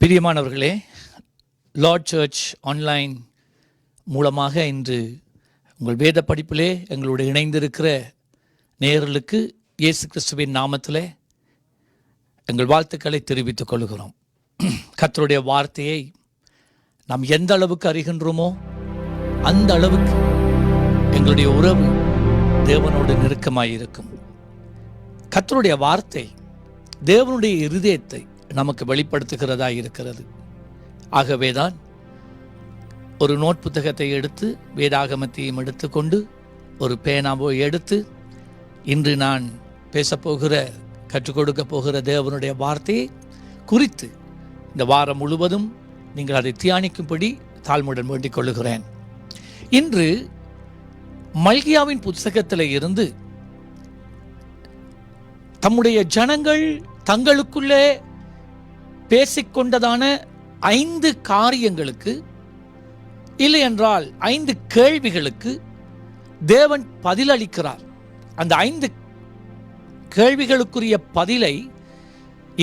பிரியமானவர்களே, Lord search online மூலமாக இன்று உங்கள் வேத படிப்பிலே எங்களோடு இணைந்திருக்கிற நேயர்களுக்கு இயேசு கிறிஸ்துவின் நாமத்திலே எங்கள் வாழ்த்துக்களை தெரிவித்துக் கொள்கிறோம். கர்த்தருடைய வார்த்தையை நாம் எந்த அளவுக்கு அறிகின்றோமோ அந்த அளவுக்கு எங்களுடைய உறவு தேவனோடு நெருக்கமாயிருக்கும். கர்த்தருடைய வார்த்தை தேவனுடைய இருதயத்தை நமக்கு வெளிப்படுத்துகிறதா இருக்கிறது. ஆகவேதான் ஒரு நோட் புத்தகத்தை எடுத்து வேதாகமத்தையும் எடுத்துக்கொண்டு ஒரு பேனாவோ எடுத்து இன்று நான் பேசப்போகிற கற்றுக் கொடுக்க போகிற தேவனுடைய வார்த்தையை குறித்து இந்த வாரம் முழுவதும் நீங்கள் அதை தியானிக்கும்படி தாழ்மையுடன் வேண்டிக் கொள்ளுகிறேன். இன்று மல்கியாவின் புத்தகத்தில் இருந்து தம்முடைய ஜனங்கள் தங்களுக்குள்ளே பேசிக்கொண்டதான 5 காரியங்களுக்கு, இல்லை என்றால் 5 கேள்விகளுக்கு தேவன் பதிலளிக்கிறார். அந்த 5 கேள்விகளுக்குரிய பதிலை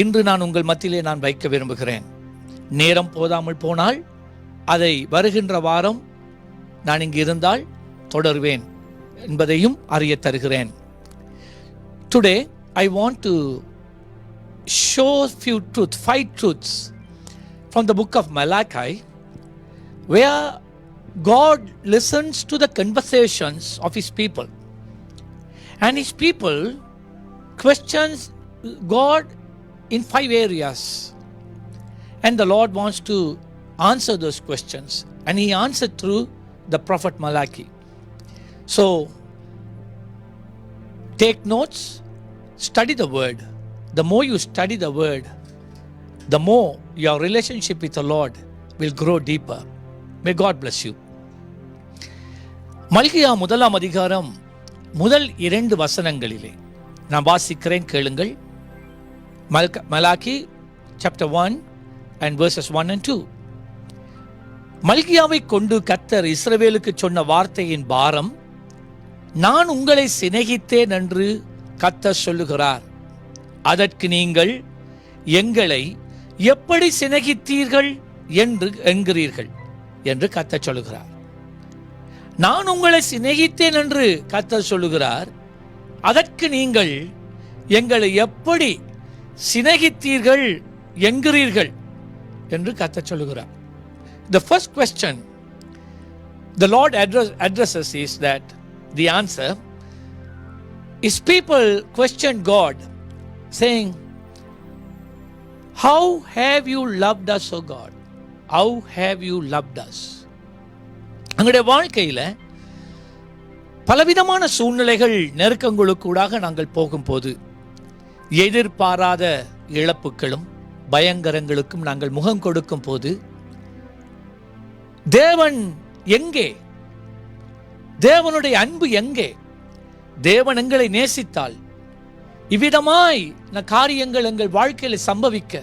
இன்று நான் உங்கள் மத்தியிலே நான் வைக்க விரும்புகிறேன். நேரம் போதாமல் போனால் அதை வருகின்ற வாரம் நான் இங்கு இருந்தால் தொடர்வேன் என்பதையும் அறிய தருகிறேன். Today I want to show few truths, 5 truths from the book of Malachi, where God listens to the conversations of his people, and his people questions God in 5 areas, and the Lord wants to answer those questions, and he answered through the prophet Malachi. So take notes, study the word. The more you study the word, the more your relationship with the Lord will grow deeper. May God bless you. மல்கியா 1ஆம் அதிகாரம் முதல் 2 வசனங்களிலே நான் வாசிக்கிறேன், கேளுங்கள். Malachi chapter 1 and verses 1 and 2. மல்கியாவை கொண்டு கர்த்தர் இஸ்ரவேலுக்கு சொன்ன வார்த்தையின் பாரம், நான் உங்களை சிநேகித்தேன் என்று கர்த்தர் சொல்லுகிறார். அதற்கு நீங்கள் எங்களை எப்படி சிநேகித்தீர்கள் என்று என்கிறீர்கள் என்று கர்த்தர் சொல்லுகிறார். நான் உங்களை சிநேகித்தேன் என்று கர்த்தர் சொல்லுகிறார். அதற்கு நீங்கள் எங்களை எப்படி சிநேகித்தீர்கள் என்கிறீர்கள் என்று கர்த்தர் சொல்லுகிறார். The first question the Lord addresses is that the answer is people question God, saying, how have you loved us, O God? How have you loved us? எங்களுடைய வாழ்க்கையில் பலவிதமான சூழ்நிலைகள் நெருக்கங்களுக்கூடாக நாங்கள் போகும்போது எதிர்பாராத இழப்புகளும் பயங்கரங்களுக்கும் நாங்கள் முகம் கொடுக்கும் போது தேவன் எங்கே? தேவனுடைய அன்பு எங்கே? தேவன் எங்களை நேசித்தால் இவ்விதமாய் காரியங்கள் எங்கள் வாழ்க்கையில் சம்பவிக்க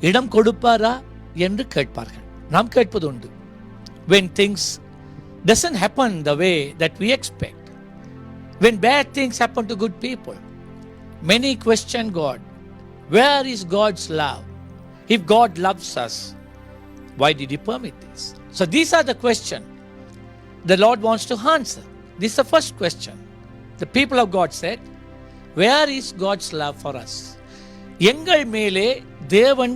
இடம் கொடுப்பாரா என்று கேட்பார்கள். நாம் கேட்பது உண்டு. When things doesn't happen the way that we expect, when bad things happen to good people, many question God. Where is God's love? If God loves us, why did he permit this? So these are the questions the Lord wants to answer. This is the first question. The people of God said, where is God's love for us? எங்கள் மேலே தேவன்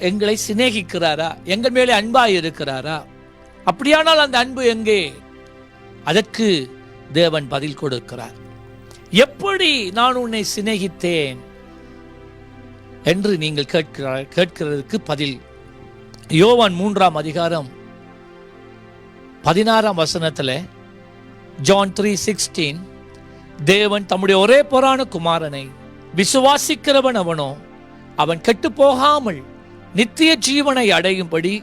எங்களை சிநேகிக்கிறாரா? எங்கள் மேலே அன்பாய் இருக்கிறாரா? அப்படியானால் அந்த அன்பு எங்கே? அதற்கு தேவன் பதில் கொடுக்கிறார். எப்படி நான் உன்னை சிநேகித்தேன் என்று நீங்கள் கேட்கிறதுக்கு பதில் யோவான் 3ஆம் அதிகாரம் 16ஆம் வசனத்தில் John 3:16, தேவன் தம்முடைய ஒரே பேரான குமாரனை விசுவாசிக்கிறவன் அவனோ அவன் கெட்டு போகாமல் நித்திய ஜீவனை அடையும்படி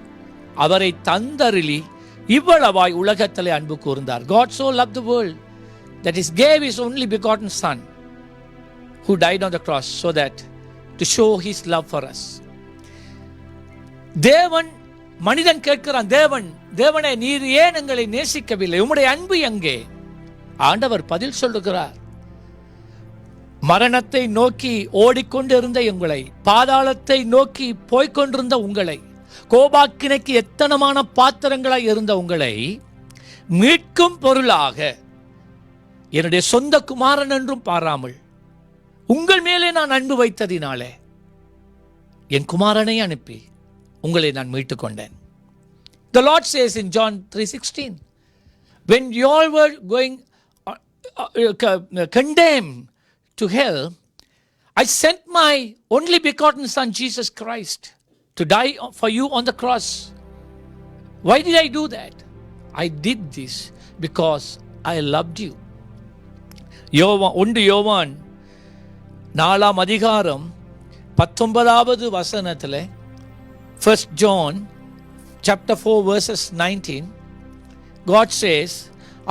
அவரை தந்தருளி இவ்வளவாய் உலகத்திலே அன்பு கூர்ந்தார். God so loved the world that he gave his only begotten son who died on the cross so that to show his love for us. தேவன் மனிதன் கேட்கிறான், தேவனே நீர் ஏன் எங்களை நேசிக்கவில்லை? உம்முடைய அன்பு எங்கே? ஆண்டவர் பதில் சொல்லுகிறார், மரணத்தை நோக்கி ஓடிக்கொண்டிருந்த உங்களை, பாதாளத்தை நோக்கி போய்கொண்டிருந்த உங்களை, கோபாக்கினைக்கு எத்தனமான பாத்திரங்களாய் இருந்த உங்களை மீட்கும் பொருளாக என்னுடைய சொந்த குமாரன் என்றும் பாராமல் உங்கள் மேலே நான் அன்பு வைத்ததினாலே என் குமாரனை அனுப்பி உங்களை நான் மீட்டுக் கொண்டேன். The Lord says in John 3:16, when you all were going condemned to hell, I sent my only begotten Son, Jesus Christ, to die for you on the cross. Why did I do that? I did this because I loved you. யோவான் 4ஆம் அதிகாரம் 19வது வசனத்தில், 1 John chapter 4 verses 19, God says,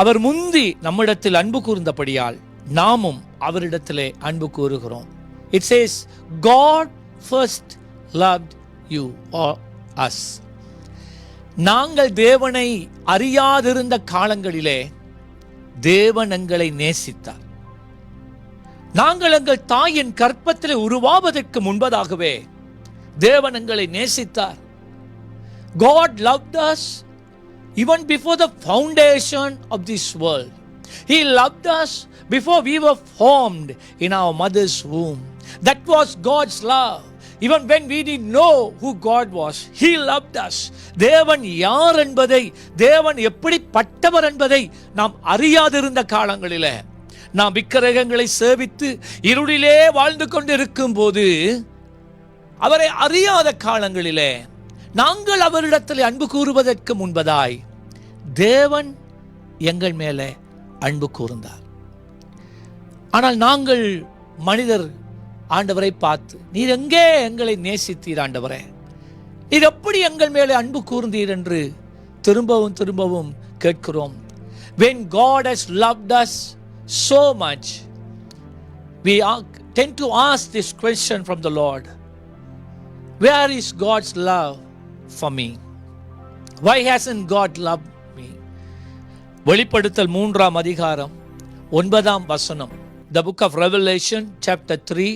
அவர் முந்தி நம்மிடத்தில் அன்பு கூர்ந்தபடியால் நாமும் அவரிடத்திலே அன்பு கூறுகிறோம். It says, God first loved you or us. நாங்கள் தேவனை அறியாதிருந்த காலங்களிலே தேவன் எங்களை நேசித்தார். நாங்கள் எங்கள் தாயின் கற்பத்திலே உருவாவதற்கு முன்பதாகவே தேவன் எங்களை நேசித்தார். God loved us even before the foundation of this world. He loved us before we were formed in our mother's womb. That was God's love. Even when we didn't know who God was, He loved us. தேவன் யார் என்பதை, தேவன் எப்படிப்பட்டவர் என்பதை நாம் அறியாதிருந்த காலங்களிலே, நாம் விக்கிரகங்களை சேவித்து இருளிலே வாழ்ந்து கொண்டிருக்கும் போது, அவரை அறியாத காலங்களிலே நாங்கள் அவரிடத்தில் அன்பு கூறுவதற்கு முன்பதாய் தேவன் எங்கள் மேலே அன்பு கூர்ந்தார். ஆனால் நாங்கள் மனிதர் ஆண்டவரை பார்த்து, நீர் எங்கே எங்களை நேசித்தீர் ஆண்டவரே, நீர் எப்படி எங்கள் மேலே அன்பு கூர்ந்தீர் என்று திரும்பவும் திரும்பவும் கேட்கிறோம். When God has loved us so much, we tend to ask this question from the Lord: where is God's love for me? Why hasn't God loved me? வெளிப்படுத்தல் 3ஆம் அதிகாரம் 9ஆம் வசனம், the book of Revelation chapter 3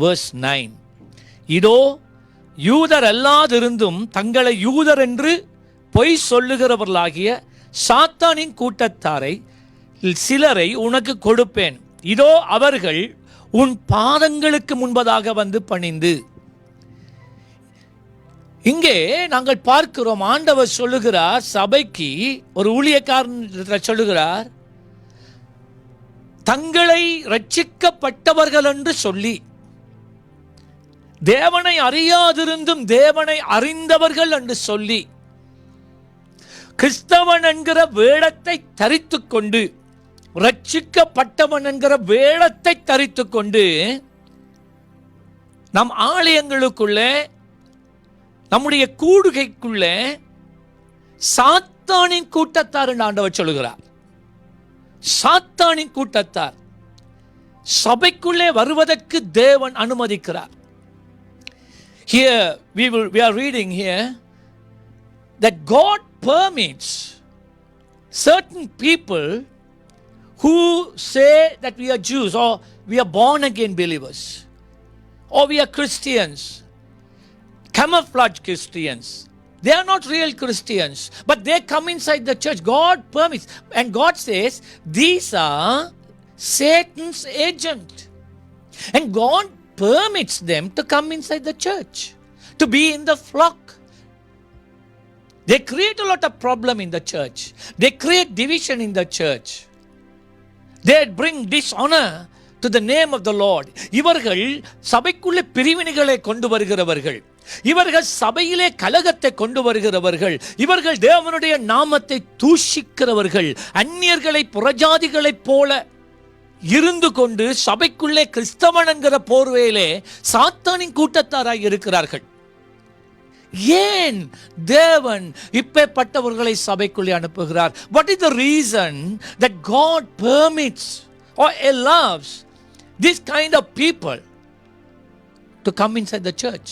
verse 9, இதோ யூதர் அல்லாதிருந்தும் தங்களை யூதர் என்று பொய் சொல்லுகிறவர்களாகிய சாத்தானின் கூட்டத்தாரை சிலரை உனக்கு கொடுப்பேன். இதோ அவர்கள் உன் பாதங்களுக்கு முன்பதாக வந்து பணிந்து. இங்கே நாங்கள் பார்க்கிறோம், ஆண்டவர் சொல்லுகிறார் சபைக்கு, ஒரு ஊழியக்காரன் சொல்லுகிறார், தங்களை ரட்சிக்கப்பட்டவர்கள் என்று சொல்லி தேவனை அறியாதிருந்தும் தேவனை அறிந்தவர்கள் என்று சொல்லி கிறிஸ்தவன் என்கிற வேடத்தை தரித்துக் கொண்டு, ரட்சிக்கப்பட்டவன் என்கிற வேடத்தை தரித்துக் கொண்டு நம் ஆலயங்களுக்குள்ளே, நம்முடைய கூடுகைக்குள்ளே சாத்தானின் கூட்டத்தார் என்று ஆண்டவர் சொல்லுகிறார். சாத்தானின் கூட்டத்தார் சபைக்குள்ளே வருவதற்கு தேவன் அனுமதிக்கிறார். Here we are reading here that God permits certain people who say that we are Jews, or we are born again believers, or we are Christians, camouflage Christians. They are not real Christians, but they come inside the church. God permits, and God says these are Satan's agent, and God permits them to come inside the church, to be in the flock. They create a lot of problem in the church. They create division in the church. They bring dishonor to the name of the Lord. இவர்கள் சபைக்குள்ளே பிரிவினைகளை கொண்டு வருகிறவர்கள், இவர்கள் சபையிலே கலகத்தை கொண்டு வருகிறவர்கள், இவர்கள் தேவனுடைய நாமத்தை தூஷிக்கிறவர்கள், அந்நியர்களை புறஜாதிகளைப் போல இருந்து கொண்டு சபைக்குள்ளே கிறிஸ்தவன் என்கிற போர்வையிலே சாத்தானின் கூட்டத்தாராய் இருக்கிறார்கள். ஏன் தேவன் இப்பேற்பட்டவர்களை சபைக்குள்ளே அனுப்புகிறார்? What is the reason that God permits or allows this kind of people to come inside the church?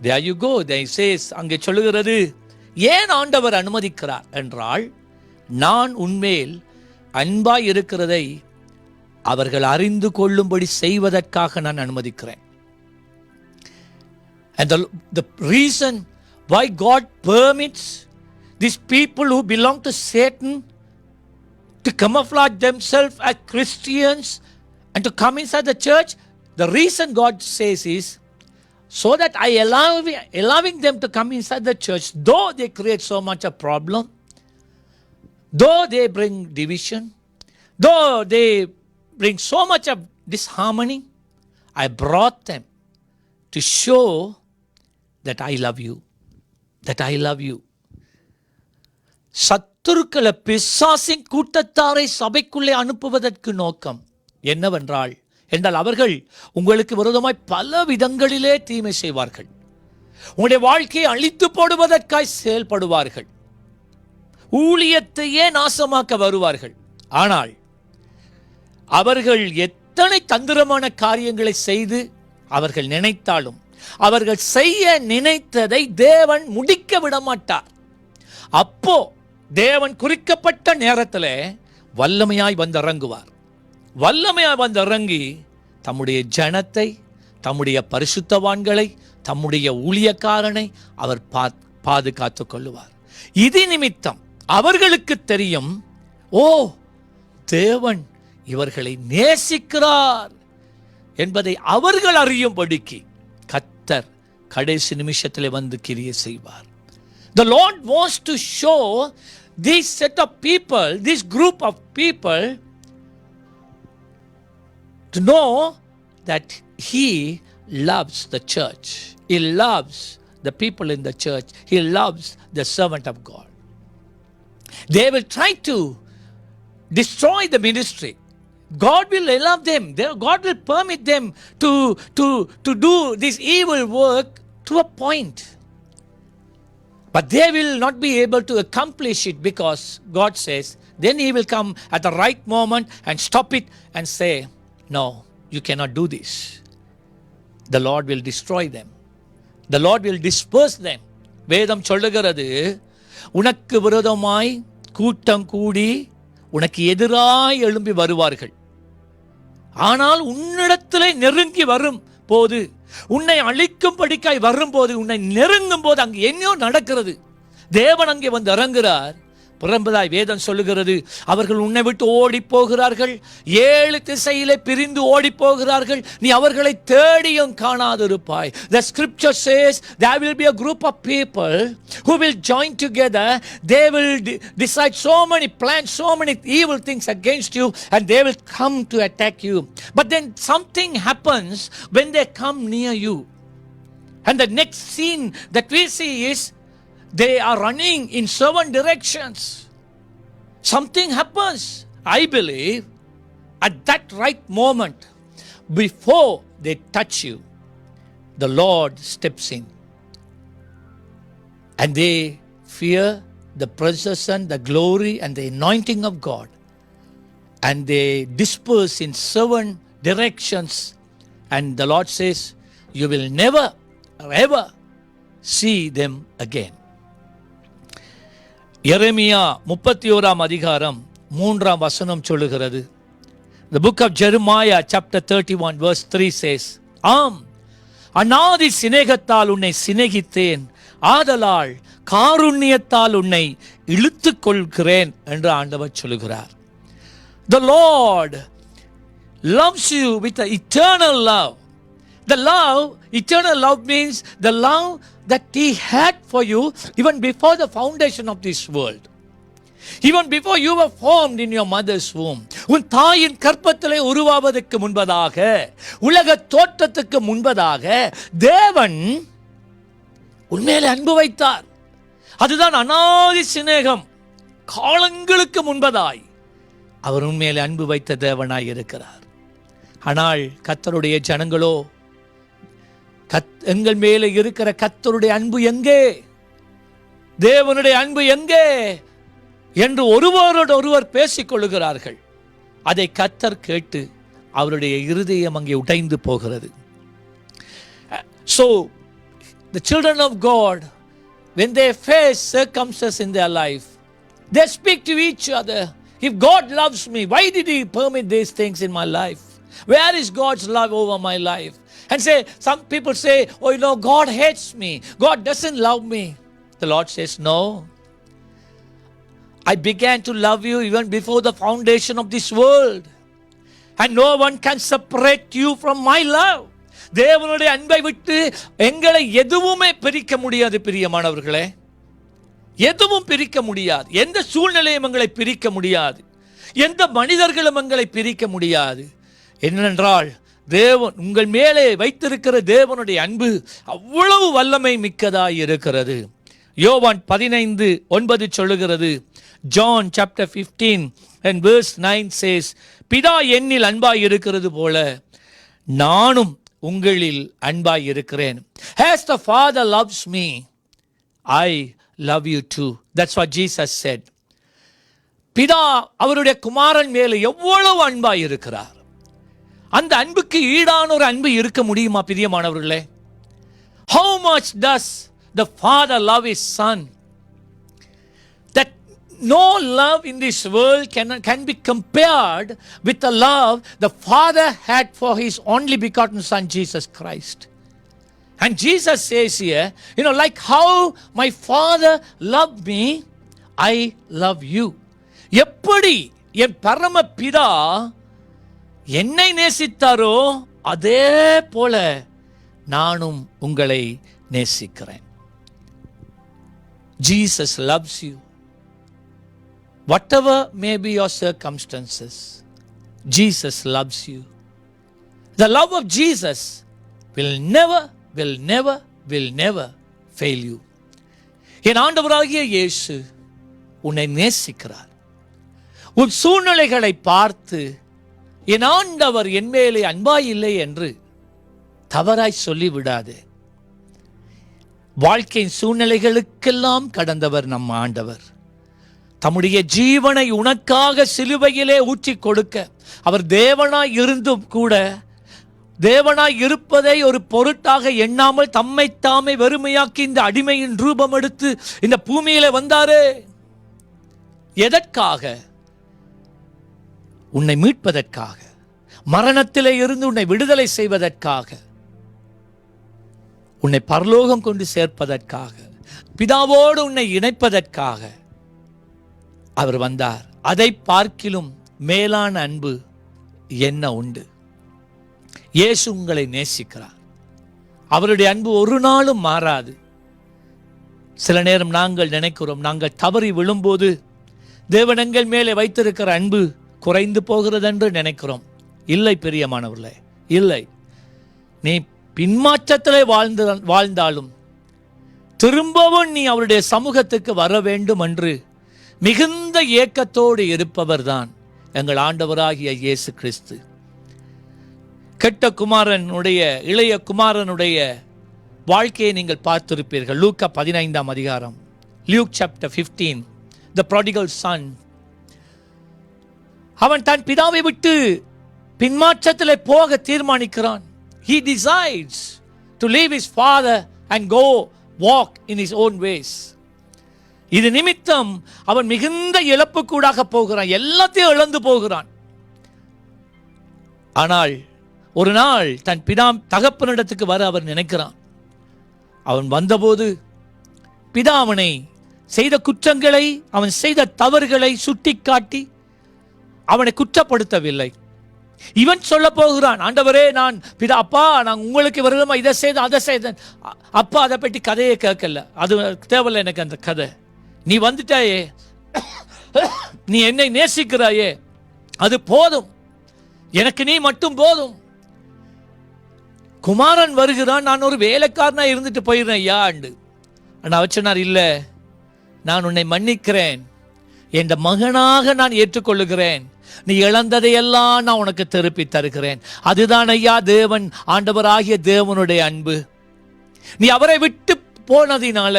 There you go. They says, அங்கே சொல்லுகிறது, ஏன் ஆண்டவர் அனுமதிக்கிறார் என்றால், நான் உன்மேல் அன்பாய் இருக்கிறதை அவர்கள் அறிந்து கொள்ளும்படி செய்வதற்காக நான் அனுமதிக்கிறேன். And the reason why God permits these people who belong to Satan to camouflage themselves as Christians and to come inside the church. The reason God says is so that I allowing them to come inside the church, though they create so much a problem, though they bring division, though they bring so much of disharmony, I brought them to show that I love you, that I love you. சத்துருக்களை பிசாசின் கூட்டத்தாரை சபைக்குள்ளே அனுப்புவதற்கு நோக்கம் என்னவென்றால் அவர்கள் உங்களுக்கு விரோதமாய் பல விதங்களிலே தீமை செய்வார்கள். உங்களுடைய வாழ்க்கையை அழித்து போடுவதற்காய் செயல்படுவார்கள். ஊழியத்தையே நாசமாக்க வருவார்கள். ஆனால் அவர்கள் எத்தனை தந்திரமான காரியங்களை செய்து அவர்கள் நினைத்தாலும் அவர்கள் செய்ய நினைத்ததை தேவன் முடிக்க விட மாட்டார். அப்போ தேவன் குறிக்கப்பட்ட நேரத்தில் வல்லமையாய் வந்து இறங்குவார். வல்லமையாய் வந்து இறங்கி தம்முடைய ஜனத்தை, தம்முடைய பரிசுத்தவான்களை, தம்முடைய ஊழியக்காரனை அவர் பாதுகாத்துக் கொள்ளுவார். இது நிமித்தம் அவர்களுக்கு தெரியும், ஓ தேவன் இவர்களை நேசிக்கிறார் என்பதை அவர்கள் அறியும்படிக்கு கர்த்தர் கடைசி நிமிஷத்திலே வந்து கிரியை செய்வார். The Lord wants to show this set of people, this group of people, to know that He loves the church. He loves the people in the church. He loves the servant of God. They will try to destroy the ministry. God will allow them. God will permit them to do this evil work to a point. But they will not be able to accomplish it because God says, then He will come at the right moment and stop it and say, no, you cannot do this. The Lord will destroy them. The Lord will disperse them. வேதம் சொல்லுகிறது, உனக்கு விரோதமாய் கூட்டம் கூடி உனக்கு எதிராய் எழும்பி வருவார்கள். ஆனால் உன்னிடத்திலே நெருங்கி வரும் போது, உன்னை அழிக்கும்படிக்காய் வரும்போது, உன்னை நெருங்கும் போது அங்கு என்னோ நடக்கிறது. தேவன் அங்கே வந்து இறங்குகிறார். புறம்பதாய் வேதம் சொல்லுகிறது, அவர்கள் உன்னை விட்டு ஓடி போகிறார்கள், 7 திசையிலே பிரிந்து ஓடி போகிறார்கள், நீ அவர்களை தேடியும் காணாதிருப்பாய். The scripture says there will be a group of people who will join together. They will decide so many plans, so many evil things against you, and they will come to attack you. But then something happens when they come near you. And the next scene that we see is they are running in 7 directions. Something happens. I believe at that right moment, before they touch you, the Lord steps in. And they fear the presence, the glory and the anointing of God. And they disperse in 7 directions. And the Lord says, you will never ever see them again. எரேமியா 31 அதிகாரம் 3 வசனம் சொல்லுகிறது. The book of Jeremiah chapter 31 verse 3 says, ஆம், அநாதி சிநேகத்தால் உன்னை சிநேகித்தேன், ஆதலால் காருண்யத்தால் உன்னை இழுத்துக் கொள்கிறேன் என்று ஆண்டவர் சொல்லுகிறார். The Lord loves you with an eternal love. The love, eternal love means the love that He had for you even before the foundation of this world. Even before you were formed in your mother's womb. உன் தாயின் கற்பத்திலே உருவாவதற்கு முன்பதாக, உலக தோற்றத்துக்கு முன்பதாக தேவன் உன்மேலே அன்பு வைத்தார். அதுதான் அநாதி சிநேகம். காலங்களுக்கு முன்பதாய் அவர் உன்மேலே அன்பு வைத்த தேவனாய் இருக்கிறார். ஆனால் கர்த்தருடைய ஜனங்களோ, எங்கள் மேலே இருக்கிற கர்த்தருடைய அன்பு எங்கே, தேவனுடைய அன்பு எங்கே என்று ஒருவரோடு ஒருவர் பேசிக் கொள்ளுகிறார்கள். அதை கர்த்தர் கேட்டு அவருடைய இருதயம் அங்கே உடைந்து போகிறது. So the children of God, when they face circumstances in their life, they speak to each other. If God loves me, why did He permit these things in my life? Where is God's love over my life? And say, some people say, oh, God hates me. God doesn't love me. The Lord says, no. I began to love you even before the foundation of this world. And no one can separate you from my love. தேவனுடைய அன்பை விட்டு எங்களை எதுவுமே பிரிக்க முடியாது பிரியமானவர்களே. எதுவும் பிரிக்க முடியாது. எந்த சூழ்நிலையும் எங்களை பிரிக்க முடியாது. எந்த மனிதர்களும் எங்களை பிரிக்க முடியாது. என்னென்றால் தேவன் உங்கள் மேலே வைத்திருக்கிற தேவனுடைய அன்பு அவ்வளவு வல்லமை மிக்கதாய் இருக்கிறது. யோவான் 15:9 சொல்லுகிறது. John chapter 15 and verse 9 says, பிதா என்னில் அன்பாய் இருக்கிறது போல நானும் உங்களில் அன்பாய் இருக்கிறேன். As the Father loves me, I love you too. That's what Jesus said. பிதா அவருடைய குமாரன் மேலே எவ்வளவு அன்பாய் இருக்கிறார். அந்த அன்புக்கு ஈடான ஒரு அன்பு இருக்க முடியுமா பிரியமானவர்களே? How much does the Father love his Son? That no love in this world can be compared with the love the Father had for his only begotten Son Jesus Christ. And Jesus says here, like how my Father loved me, I love you. எப்படி என் பரம பிதா என்னை நேசித்தாரோ அதே போல நானும் உங்களை நேசிக்கிறேன். Jesus loves you. Whatever may be your circumstances, Jesus loves you. The love of Jesus will never fail you. என் ஆண்டவராகிய இயேசு உன்னை நேசிக்கிறார். உன் சூழ்நிலைகளை பார்த்து என் ஆண்டவர் என் மேலே அன்பாய் இல்லை என்று தவறாய் சொல்லிவிடாது. வாழ்க்கையின் சூழ்நிலைகளுக்கெல்லாம் கடந்தவர் நம் ஆண்டவர். தம்முடைய ஜீவனை உனக்காக சிலுவையிலே ஊற்றி கொடுக்க அவர் தேவனாய் இருந்தும் கூட தேவனாய் இருப்பதை ஒரு பொருட்டாக எண்ணாமல் தம்மை தாமே வெறுமையாக்கி இந்த அடிமையின் ரூபம் எடுத்து இந்த பூமியிலே வந்தாரே. எதற்காக? உன்னை மீட்பதற்காக, மரணத்திலே இருந்து உன்னை விடுதலை செய்வதற்காக, உன்னை பரலோகம் கொண்டு சேர்ப்பதற்காக, பிதாவோடு உன்னை இணைப்பதற்காக அவர் வந்தார். அதை பார்க்கிலும் மேலான அன்பு என்ன உண்டு? இயேசு உங்களை நேசிக்கிறார். அவருடைய அன்பு ஒரு நாளும் மாறாது. சில நேரம் நாங்கள் நினைக்கிறோம், நாங்கள் தவறி விழும்போது தேவன் எங்கள் மேலே வைத்திருக்கிற அன்பு குறைந்து போகிறது என்று நினைக்கிறோம். இல்லை பிரியமானவர்களே, இல்லை. நீ பின்மாற்றத்திலே வாழ்ந்தாலும் திரும்பவும் நீ அவருடைய சமூகத்துக்கு வர வேண்டும் என்று மிகுந்த ஏக்கத்தோடு இருப்பவர் தான் எங்கள் ஆண்டவராகிய இயேசு கிறிஸ்து. கெட்ட குமாரனுடைய இளைய குமாரனுடைய வாழ்க்கையை நீங்கள் பார்த்திருப்பீர்கள். லூக்கா 15ஆம் அதிகாரம், Luke chapter 15, the prodigal son. அவன் தன் பிதாவை விட்டு பின்மாற்றத்திலே போக தீர்மானிக்கிறான். He decides to leave his father and go walk in his own ways. இது நிமித்தம் அவன் மிகுந்த இழப்புக்கூடாக போகிறான். எல்லாத்தையும் இழந்து போகிறான். ஆனால் ஒரு நாள் தன் பிதா தகப்பனிடத்துக்கு வர அவர் நினைக்கிறான். அவன் வந்தபோது பிதா அவனை செய்த குற்றங்களை, அவன் செய்த தவறுகளை சுட்டிக்காட்டி அவனை குற்றப்படுத்தவில்லை. இவன் சொல்ல போகிறான், ஆண்டவரே, நான் பிதா, அப்பா, நான் உங்களுக்கு விரோதமா இதை செய்தேன், அதை செய்தேன். அப்பா அதை பற்றி கதையை கேட்கல, அது தேவையில்லை எனக்கு அந்த கதை. நீ வந்துட்டாயே, நீ என்னை நேசிக்கிறாயே, அது போதும், எனக்கு நீ மட்டும் போதும். குமாரன் வருகிறான், நான் ஒரு வேலைக்காரனா இருந்துட்டு போயிடுறேன் ஐயா அண்டு. ஆனால் அவர் சொன்னார், இல்லை, நான் உன்னை மன்னிக்கிறேன், என் மகனாக நான் ஏற்றுக்கொள்ளுகிறேன், நீ இழந்ததையெல்லாம் நான் உனக்கு திருப்பி தருகிறேன். அதுதான் ஐயா தேவன், ஆண்டவராகிய தேவனுடைய அன்பு. நீ அவரை விட்டு போனதினால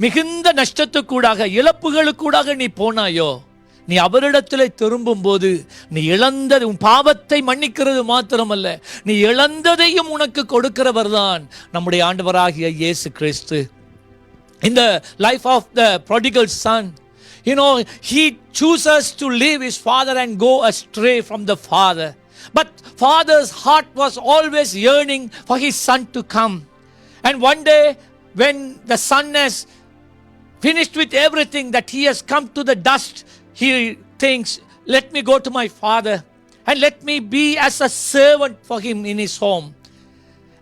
மிகுந்த நஷ்டத்துக்கூடாக, இழப்புகளுக்கூடாக நீ போனாயோ, நீ அவரிடத்தில் திரும்பும் போது நீ இழந்தது, உன் பாவத்தை மன்னிக்கிறது மாத்திரமல்ல, நீ இழந்ததையும் உனக்கு கொடுக்கிறவர் தான் நம்முடைய ஆண்டவராகிய இயேசு கிறிஸ்து. In the life of the prodigal son, he chooses to leave his father and go astray from the father. But father's heart was always yearning for his son to come. And one day, when the son has finished with everything, that he has come to the dust, he thinks, let me go to my father and let me be as a servant for him in his home.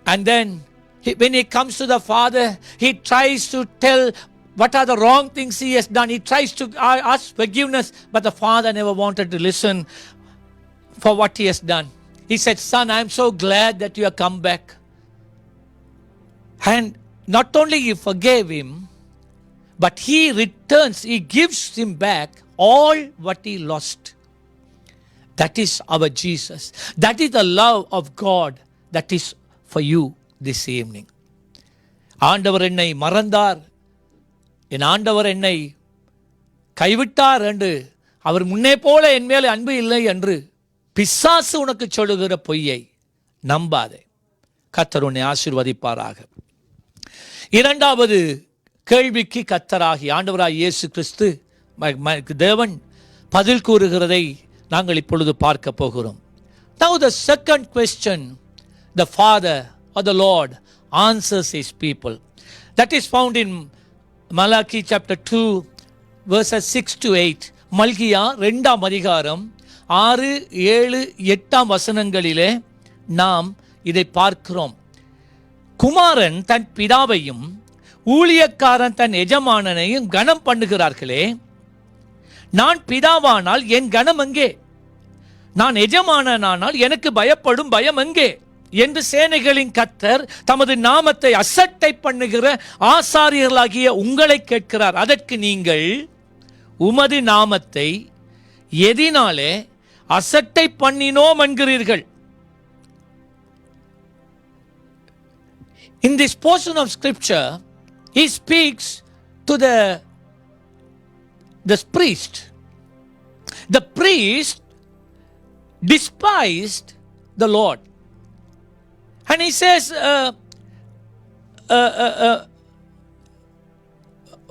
And then when he comes to the father, he tries to tell what are the wrong things he has done. He tries to ask forgiveness, but the father never wanted to listen for what he has done. He said, son, I am so glad that you have come back. And not only he forgave him, but he returns, he gives him back all what he lost. That is our Jesus. That is the love of God that is for you this evening. ஆண்டவர் என்னை மறந்தார், என் ஆண்டவர் என்னை கைவிட்டார் என்று, அவர் முன்னே போல என் மேல் அன்பு இல்லை என்று பிசாசு உனக்கு சொல்லுகிற பொய்யை நம்பாதே. கர்த்தர் உன்னை ஆசீர்வதிப்பாராக. இரண்டாவது கேள்விக்கு கர்த்தராகி ஆண்டவராய் இயேசு கிறிஸ்து தேவன் பதில் கூறுகிறதை நாங்கள் இப்பொழுது பார்க்க போகிறோம். Now the second question, the Father or the Lord answers his people. That is found in Malachi chapter 2 verses 6 to 8. மல்கியா 2ஆம் அதிகாரம் 6, 7, 8ஆம் வசனங்களிலே நாம் இதை பார்க்கிறோம். குமாரன் தன் பிதாவையும் ஊழியக்காரன் தன் எஜமானனையும் கனம் பண்ணுகிறார்களே, நான் பிதாவானால் என் கனம் எங்கே? நான் எஜமானனானால் எனக்கு பயப்படும் பயம் எங்கே? என்று சேனைகளின் கர்த்தர் தமது நாமத்தை அசட்டை பண்ணுகிற ஆசாரியர்களாகிய உங்களை கேட்கிறார். அதற்கு நீங்கள் உமது நாமத்தை எதினாலே அசட்டை பண்ணினோம் என்கிறீர்கள். In this portion of scripture, he speaks to the priest. The priest despised the Lord. And he says,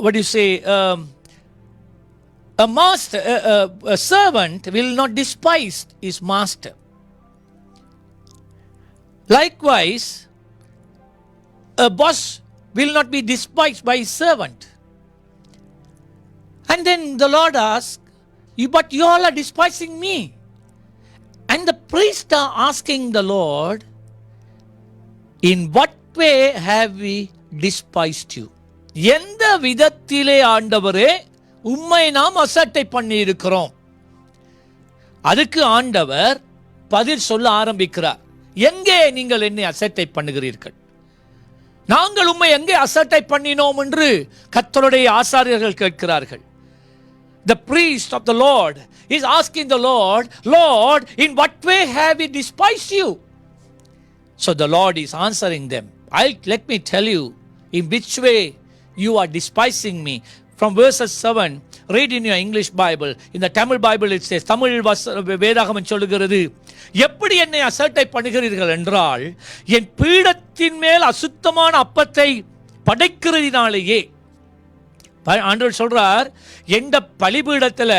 what do you say? A master, a servant will not despise his master. Likewise, a boss will not be despised by his servant. And then the Lord asks, but you all are despising me. And the priests are asking the Lord, in what way have we despised you? எந்த விதத்திலே ஆண்டவரே உம்மை நாம் அசட்டை பண்ணி இருக்கிறோம்? அதுக்கு ஆண்டவர் பதில் சொல்ல ஆரம்பிக்கிறார். எங்கே நீங்கள் என்னை அசட்டை பண்ணுகிறீர்கள்? நாங்கள் உம்மை எங்கே அசட்டை பண்ணினோம் என்று கர்த்தருடைய ஆசாரியர்கள் கேட்கிறார்கள். The priest of the Lord is asking the Lord, Lord, in what way have we despised you? So the Lord is answering them. Let me tell you in which way you are despising me. From verses 7, read in your English Bible. In the Tamil Bible it says, Tamil வேதாகமம் சொல்லுகிறது, எப்படி என்னை அசட்டை பண்ணுகிறீர்கள் என்றால், என் பீடத்தின் மேல் அசுத்தமான அப்பத்தை படைக்கிறதினாலேயே. ஆண்டவர் சொல்றார், எந்த பலிபீடத்துல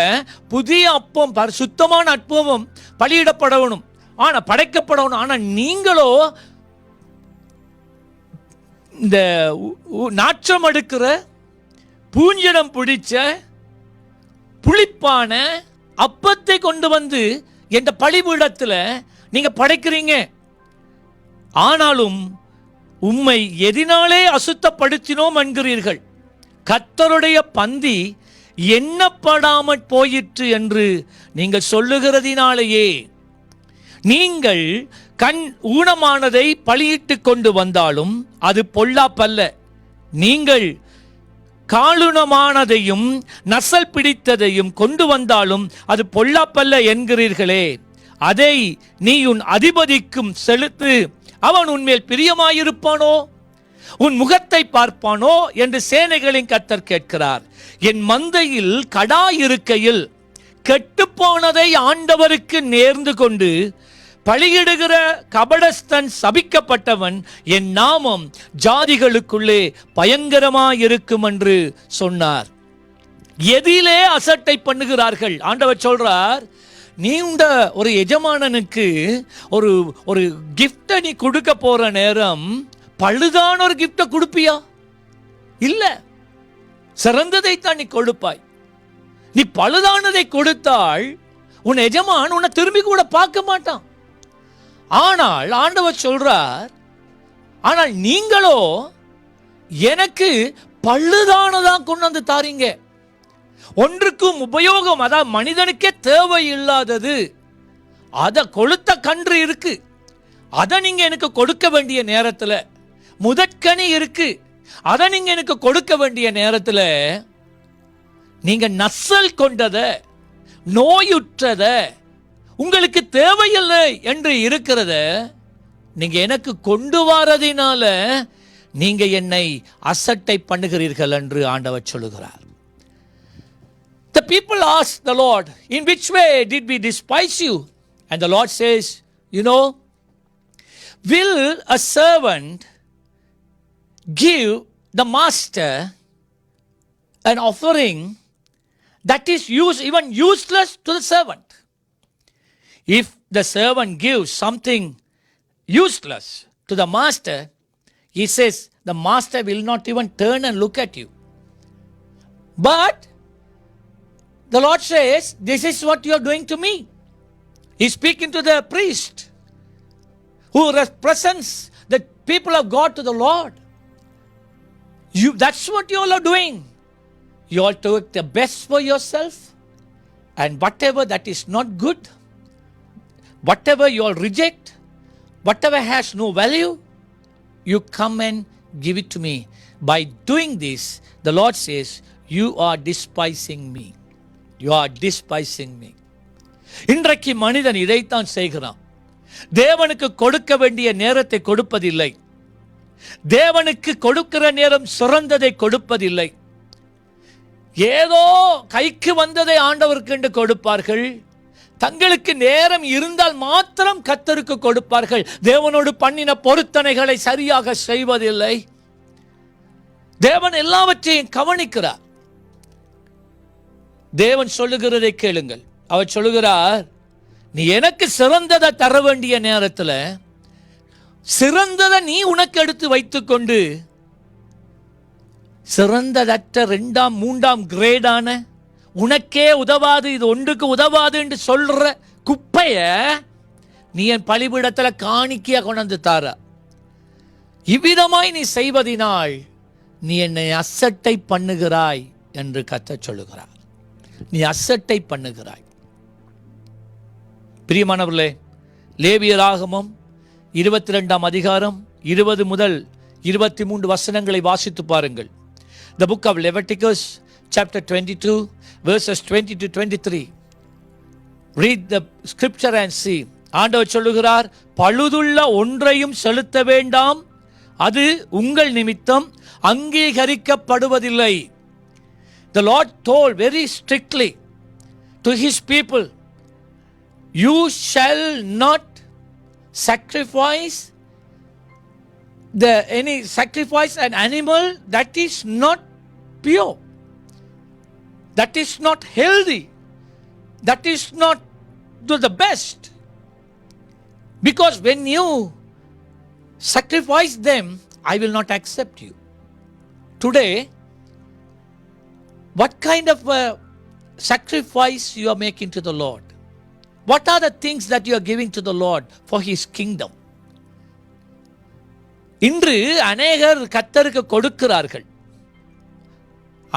புதிய அப்பம் சுத்தமான அப்பமும் பலியிடப்படணும், ஆனா படைக்கப்படணும். ஆனா நீங்களோ இந்த நாற்றம் எடுக்கிற பூஞ்சிடம் பிடிச்ச புளிப்பான அப்பத்தை கொண்டு வந்து என்ற பலிபீடத்துல நீங்க படைக்கிறீங்க. ஆனாலும் உம்மை எதினாலே அசுத்தப்படுத்தினோம் என்கிறீர்கள். கர்த்தருடைய பந்தி எண்ணப்படாமற் போயிற்று என்று நீங்கள் சொல்லுகிறதினாலேயே. நீங்கள் கண் ஊனமானதை பலியிட்டு கொண்டு வந்தாலும் அது பொல்லாப்பல்ல, நீங்கள் காலுணமானதையும் நசல் பிடித்ததையும் கொண்டு வந்தாலும் அது பொல்லாப்பல்ல என்கிறீர்களே. அதை நீ உன் அதிபதிக்கும் செலுத்து, அவன் உன்மேல் பிரியமாயிருப்பானோ, உன் முகத்தை பார்ப்பானோ என்று சேனைகளின் கர்த்தர் கேட்கிறார். என் மந்தையில் கடா இருக்கையில் கெட்டுப்போனதை ஆண்டவருக்கு நேர்ந்து கொண்டு பலியிடுகிற கபடஸ்தன் சபிக்கப்பட்டவன், என் நாமம் ஜாதிகளுக்குள்ளே பயங்கரமாயிருக்கும் என்று சொன்னார். எதிலே அசட்டை பண்ணுகிறார்கள்? ஆண்டவர் சொல்றார், நீ உண்ட ஒரு எஜமானனுக்கு ஒரு ஒரு கிஃப்டை நீ கொடுக்க போற நேரம் பழுதான ஒரு கிஃப்டை கொடுப்பியா? இல்ல, சிறந்ததைத்தான் நீ கொடுப்பாய். நீ பழுதானதை கொடுத்தால் உன் எஜமான் உன்னை திரும்பி கூட பார்க்க மாட்டான். ஆனால் ஆண்டவர் சொல்றார், ஆனால் நீங்களோ எனக்கு பழுதானதான் கொண்டு வந்து தாரீங்க. ஒன்றுக்கும் உபயோகம், அதாவது மனிதனுக்கே தேவையில்லாதது. அதை கொளுத்த கன்று இருக்கு, அதை நீங்க எனக்கு கொடுக்க வேண்டிய நேரத்தில், முதற்கனி இருக்கு, அதை நீங்க எனக்கு கொடுக்க வேண்டிய நேரத்தில், நீங்க நசல் கொண்டத, நோயுற்றத, உங்களுக்கு தேவையில்லை என்று இருக்கிறத நீங்க எனக்கு கொண்டு வரதினால நீங்க என்னை அசட்டை பண்ணுகிறீர்கள் என்று ஆண்டவர் சொல்லுகிறார். The people asked the Lord, in which way did we despise you? And the Lord says, you know, will a servant give the master an offering that is even useless to the servant? If the servant gives something useless to the master, he says the master will not even turn and look at you. But the Lord says, this is what you are doing to me. He's speaking to the priest who represents the people of God to the Lord. That's what you all are doing. You all took the best for yourself, and whatever that is not good, whatever you all reject, whatever has no value, you come and give it to me. By doing this, the Lord says, you are despising me. You are despising me. இன்றைக்கு மனிதன் இதைத்தான் செய்கிறான். தேவனுக்கு கொடுக்க வேண்டிய நேரத்தை கொடுப்பதில்லை. தேவனுக்கு கொடுக்கிற நேரம் சிறந்ததை கொடுப்பதில்லை. ஏதோ கைக்கு வந்ததை ஆண்டவருக்கு என்று கொடுப்பார்கள். தங்களுக்கு நேரம் இருந்தால் மாத்திரம் கர்த்தருக்கு கொடுப்பார்கள். தேவனோடு பண்ணின பொருத்தனைகளை சரியாக செய்வதில்லை. தேவன் எல்லாவற்றையும் கவனிக்கிறார். தேவன் சொல்லுகிறதை கேளுங்கள். அவர் சொல்லுகிறார், நீ எனக்கு சிறந்ததை தர வேண்டிய நேரத்தில் சிறந்ததை நீ உனக்கு எடுத்து வைத்துக்கொண்டு சிறந்ததற்ற 2ஆம் 3ஆம் கிரேடான, உனக்கே உதவாது, இது ஒன்றுக்கு உதவாது என்று சொல்ற குப்பைய நீ என் பலிபீடத்தில் காணிக்கையா கொண்டு தார. இவ்விதமாய் நீ செய்வதினால் நீ என்னை அசட்டை பண்ணுகிறாய் என்று கர்த்தர் சொல்லுகிறார். நீ அசட்டை பண்ணுகிறாய். பிரியமானவர்களே, லேவியராகமம் 22ஆம் அதிகாரம் 20 முதல் 23 வசனங்களை வாசித்து பாருங்கள். The book of Leviticus chapter 22 verses 20 to 23. Read the scripture and see. ஆண்டவர் சொல்லுகிறார், பழுதுள்ள ஒன்றையும் செலுத்த வேண்டாம், அது உங்கள் நிமித்தம் அங்கீகரிக்கப்படுவதில்லை. The Lord told very strictly to his people, you shall not sacrifice an animal that is not pure, that is not healthy, that is not the best. Because when you sacrifice them, I will not accept you. Today, what kind of sacrifice you are making to the Lord? What are the things that you are giving to the Lord for his kingdom? இன்று அநேகர் கர்த்தருக்கு கொடுக்கிறார்கள்.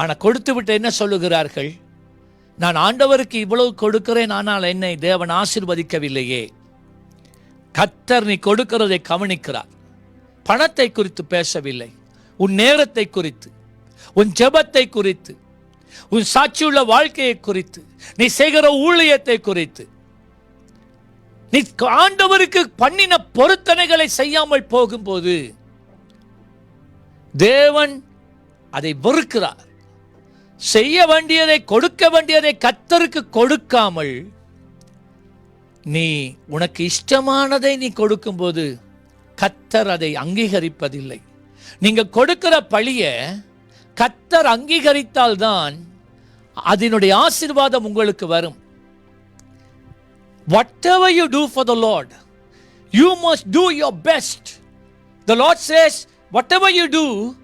ஆனால் கொடுத்து விட்டு என்ன சொல்லுகிறார்கள்? நான் ஆண்டவருக்கு இவ்வளவு கொடுக்கிறேன், ஆனால் என்னை தேவன் ஆசீர்வதிக்கவில்லையே. கர்த்தர் நீ கொடுக்கிறதை கவனிக்கிறார். பணத்தை குறித்து பேசவில்லை, உன் நேரத்தை குறித்து, உன் ஜெபத்தை குறித்து, உன் சாட்சியுள்ள வாழ்க்கையை குறித்து, நீ செய்கிற ஊழியத்தை குறித்து, நீ ஆண்டவருக்கு பண்ணின பொருத்தனைகளை செய்யாமல் போகும்போது தேவன் அதை வெறுக்கிறார். செய்ய வேண்டியதை, கொடுக்க வேண்டியதை கர்த்தருக்கு கொடுக்காமல் நீ உனக்கு இஷ்டமானதை நீ கொடுக்கும்போது கர்த்தர் அதை அங்கீகரிப்பதில்லை. நீங்க கொடுக்கிற பழிய கர்த்தர் அங்கீகரித்தால்தான் அதனுடைய ஆசீர்வாதம் உங்களுக்கு வரும். Whatever you do for the Lord, you must do your best. The Lord says, whatever you do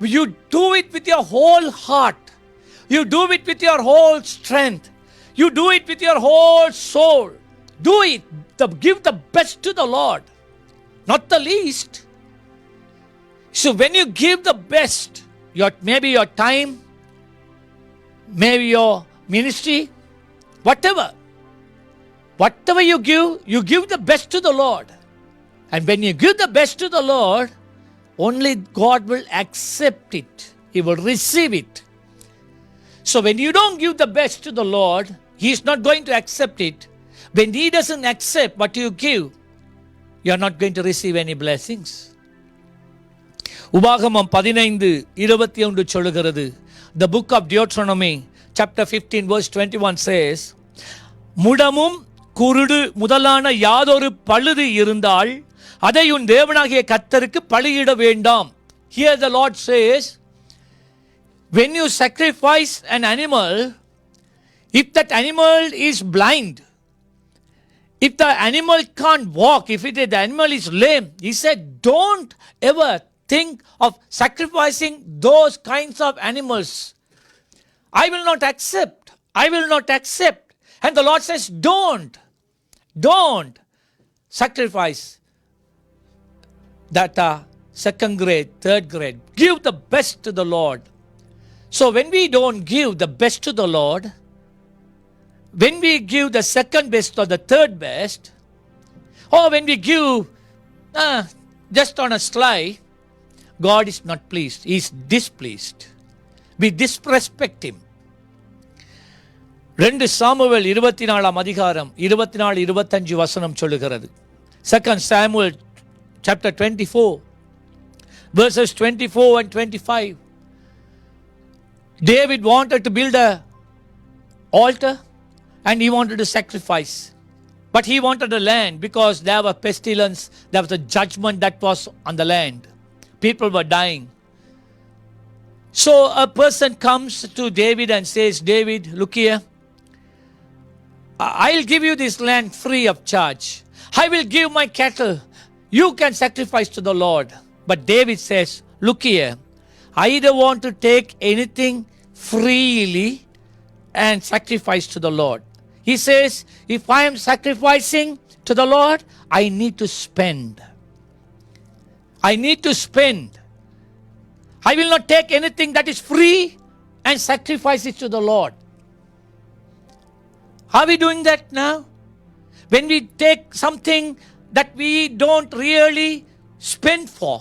it with your whole heart. You do it with your whole strength. You do it with your whole soul. Do it. Give the best to the Lord, not the least. So when you give the best, maybe your time, maybe your ministry, whatever you give the best to the Lord. And when you give the best to the Lord, only God will accept it. He will receive it. So when you don't give the best to the Lord, He is not going to accept it. When He doesn't accept what you give, you are not going to receive any blessings. உபாகமம் 15:21 சொல்லுகிறது. The book of Deuteronomy chapter 15 verse 21 says, முடமும் குருடு முதலான யாதொரு பழுது இருந்தால் அதை உன் தேவனாகிய கர்த்தருக்கு பலியிட வேண்டாம். Here the Lord says, when you sacrifice an animal, if that animal is blind, if the animal can't walk, if the animal is lame, He said, don't ever think of sacrificing those kinds of animals. I will not accept. I will not accept. And the Lord says, don't sacrifice that second grade, third grade. Give the best to the Lord. So when we don't give the best to the Lord, when we give the second best or the third best, or when we give just on a slide, God is not pleased. He is displeased. We disrespect Him. 2 Samuel 24 அதிகாரம் 24-25 வசனம் சொல்லுகிறது. 2 Samuel chapter 24 verses 24 and 25. David wanted to build a altar and he wanted to sacrifice. But he wanted the land because there was pestilence, there was a judgment that was on the land. People were dying. So a person comes to David and says, David, look here. I'll give you this land free of charge. I will give my cattle. You can sacrifice to the Lord. But David says, look here. I don't want to take anything freely and sacrifice to the Lord. He says, if I am sacrificing to the Lord, I need to spend. I need to spend. I will not take anything that is free and sacrifice it to the Lord. Are we doing that now? When we take something that we don't really spend for,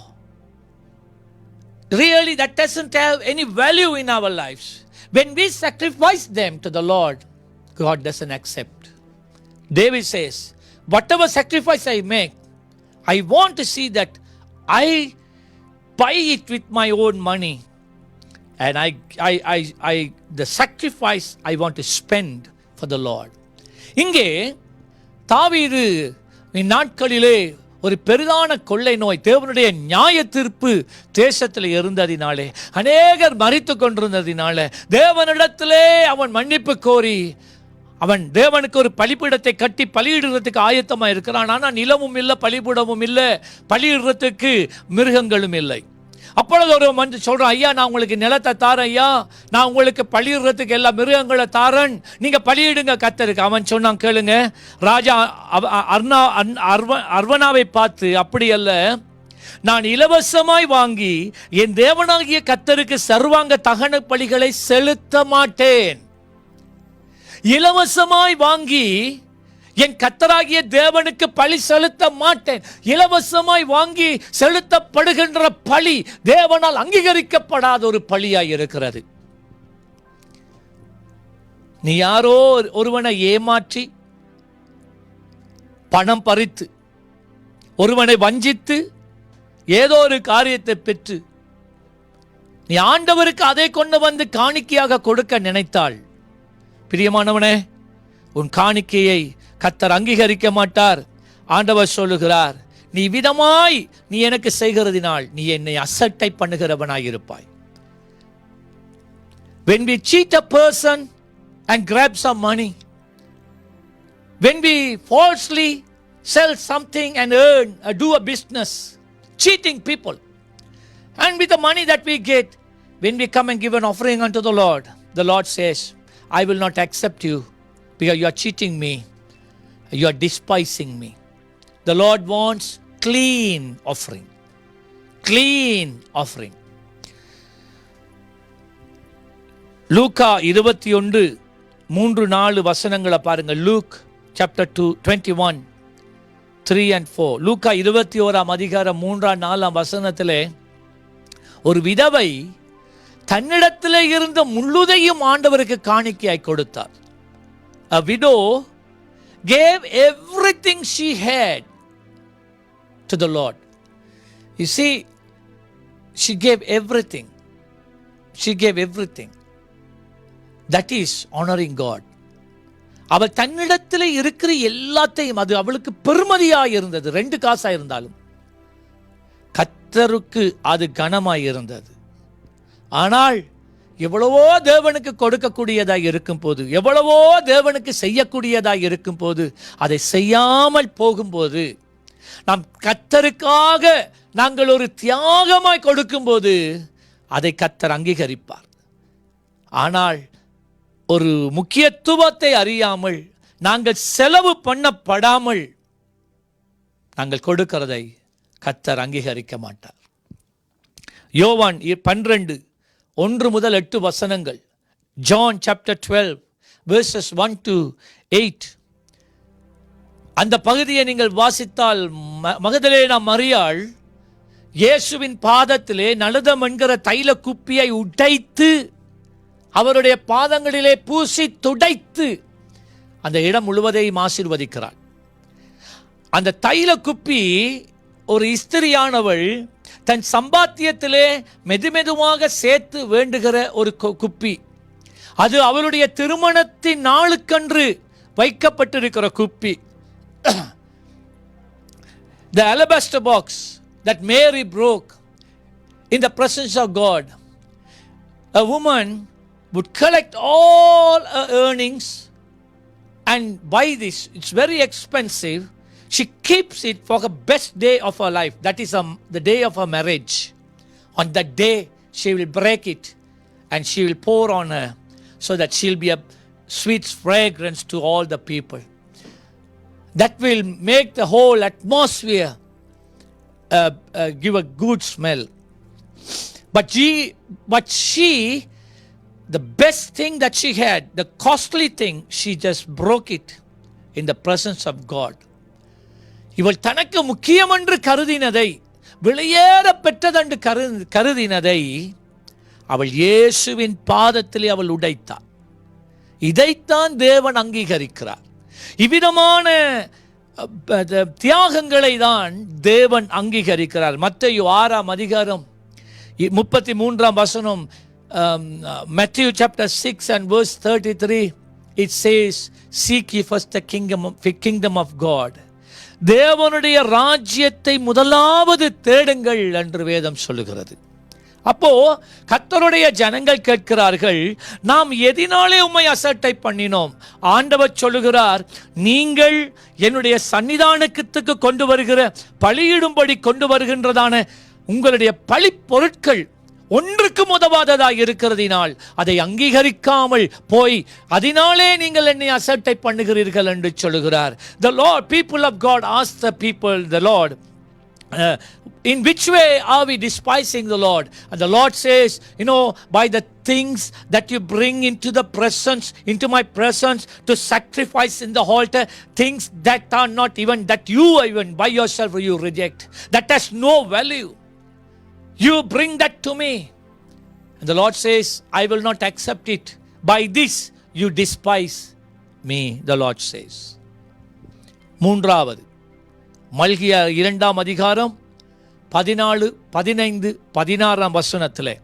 really that doesn't have any value in our lives. When we sacrifice them to the Lord, God doesn't accept. David says, whatever sacrifice I make, I want to see that I buy it with my own money. And the sacrifice I want to spend for the Lord. இங்கே தாவீது நாட்களிலே ஒரு பெரிதான கொள்ளை நோய், தேவனுடைய நியாய தீர்ப்பு தேசத்தில் இருந்ததினாலே, அநேகர் மரித்து கொண்டிருந்ததினால தேவனிடத்திலே அவன் மன்னிப்பு கோரி அவன் தேவனுக்கு ஒரு பலிபீடத்தை கட்டி பலியிடுறதுக்கு ஆயத்தமாக இருக்கிறான். ஆனால் நிலமும் இல்லை, பலிபீடமும் இல்லை, பலியிடுறதுக்கு மிருகங்களும் இல்லை. அப்பொழுது ஒரு மனுஷன் சொல்கிறான், ஐயா நான் உங்களுக்கு நிலத்தை தாரேன், ஐயா நான் உங்களுக்கு பலியிடுறதுக்கு எல்லா மிருகங்களை தாரேன், நீங்கள் பலியிடுங்க கர்த்தருக்கு. அவன் சொன்னான், கேளுங்க, ராஜா அர்வனாவை பார்த்து, அப்படி அல்ல, நான் இலவசமாய் வாங்கி என் தேவனாகிய கர்த்தருக்கு சர்வாங்க தகன பலிகளை செலுத்த மாட்டேன். இலவசமாய் வாங்கி என் கர்த்தராகிய தேவனுக்கு பலி செலுத்த மாட்டேன். இலவசமாய் வாங்கி செலுத்தப்படுகின்ற பலி தேவனால் அங்கீகரிக்கப்படாத ஒரு பலியாய் இருக்கிறது. நீ யாரோ ஒருவனை ஏமாற்றி பணம் பறித்து, ஒருவனை வஞ்சித்து ஏதோ ஒரு காரியத்தை பெற்று நீ ஆண்டவருக்கு அதை கொண்டு வந்து காணிக்கையாக கொடுக்க நினைத்தாள், பிரியமானவனே, உன் காணிக்கையை கர்த்தர் அங்கீகரிக்க மாட்டார். ஆண்டவர் சொல்லுகிறார், நீ விதமாய் நீ எனக்கு செய்கிறதினால் நீ என்னை அசட்டை பண்ணுகிறவனாயிருப்பாய். When we cheat a person and grab some money, when we falsely sell something and earn, do a business, cheating people, and with the money that we get, when we come and give an offering unto the Lord says, I will not accept you because you are cheating me, you are despising me. The Lord wants clean offering. Clean offering. லூக்கா 21 3-4 வசனங்களை பாருங்க. Look chapter 21 3 and 4. லூக்கா 21 அதிகாரம் 3-4 வசனத்திலே ஒரு விதவை தன்னிடத்திலே இருந்த முழுதையும் ஆண்டவருக்கு காணிக்கையாய் கொடுத்தார். A widow gave everything she had to the Lord. You see, she gave everything. She gave everything. That is honoring God. அவள் தன்னிடத்தில் இருக்கிற எல்லாத்தையும், அது அவளுக்கு பெருமதியாய் இருந்தது. 2 காசா இருந்தாலும் கர்த்தருக்கு அது கனமாய் இருந்தது. ஆனால் எவ்வளவோ தேவனுக்கு கொடுக்கக்கூடியதாய் இருக்கும் போது, எவ்வளவோ தேவனுக்கு செய்யக்கூடியதாய் இருக்கும் போது, அதை செய்யாமல் போகும்போது, நாம் கர்த்தருக்காக நாங்கள் ஒரு தியாகமாய் கொடுக்கும்போது அதை கர்த்தர் அங்கீகரிப்பார். ஆனால் ஒரு முக்கியத்துவத்தை அறியாமல், நாங்கள் செலவு பண்ணப்படாமல் நாங்கள் கொடுக்கிறதை கர்த்தர் அங்கீகரிக்க மாட்டார். யோவான் 12 1-8 வசனங்கள். John chapter 12 verses 1-8. அந்த பகுதியை நீங்கள் வாசித்தால், மகதலேனா மரியாள் இயேசுவின் பாதத்திலே நலுதம் என்கிற தைல குப்பியை உடைத்து அவருடைய பாதங்களிலே பூசி துடைத்து அந்த இடம் முழுவதையும் ஆசீர்வதிக்கிறாள். அந்த தைல குப்பி ஒரு இஸ்திரியானவள் தன் சம்பாத்தியத்திலே மெதுமெதுவாக சேர்த்து வேண்டுகிற ஒரு குப்பி. அது அவளுடைய திருமணத்தின் நாளுக்கன்று வைக்கப்பட்டிருக்கிற குப்பி. The alabaster box that Mary broke in the presence of God. A woman would collect all her earnings and buy this. It's very expensive. She keeps it for the best day of her life. That is the day of her marriage. On that day, she will break it and she will pour on her so that she'll be a sweet fragrance to all the people. That will make the whole atmosphere give a good smell. But she, the best thing that she had, the costly thing, she just broke it in the presence of God. இவள் தனக்கு முக்கியம் என்று கருதினதை, விலையேற பெற்றதென்று கருதினதை அவள் இயேசுவின் பாதத்திலே அவள் உடைத்தாள். இதைத்தான் தேவன் அங்கீகரிக்கிறார். இவ்விதமான தியாகங்களை தான் தேவன் அங்கீகரிக்கிறார். மத்தேயு 6 அதிகாரம் 33 வசனம், Matthew chapter 6 and verse 33, it says, seek ye first the kingdom of God. தேவனுடைய ராஜ்யத்தை முதலாவது தேடுங்கள் என்று வேதம் சொல்லுகிறது. அப்போ கர்த்தருடைய ஜனங்கள் கேட்கிறார்கள், நாம் எதினாலே உம்மை அசட்டை பண்ணினோம்? ஆண்டவர் சொல்லுகிறார், நீங்கள் என்னுடைய சன்னிதானத்துக்கு கொண்டு வருகிற பலியிடும்படி கொண்டு வருகின்றதான உங்களுடைய பழி பொருட்கள் ஒன்றுக்கும் உதவாததாய் இருக்கிறதினால் அதை அங்கீகரிக்காமல் போய் அதனாலே நீங்கள் என்னை அசட்டை பண்ணுகிறீர்கள் என்று சொல்லுகிறார். The Lord, people of God ask the people, the Lord, in which way are we despising the Lord? And the Lord says, by the things that you bring into the presence, into my presence to sacrifice in the altar, things that are not even, that you even by yourself you reject, that has no value. You bring that to me. And the Lord says, I will not accept it. By this you despise me, the Lord says. மூன்றாவது, மல்கியா 2 அதிகாரம் 14, 15, 16 வசனத்திலே,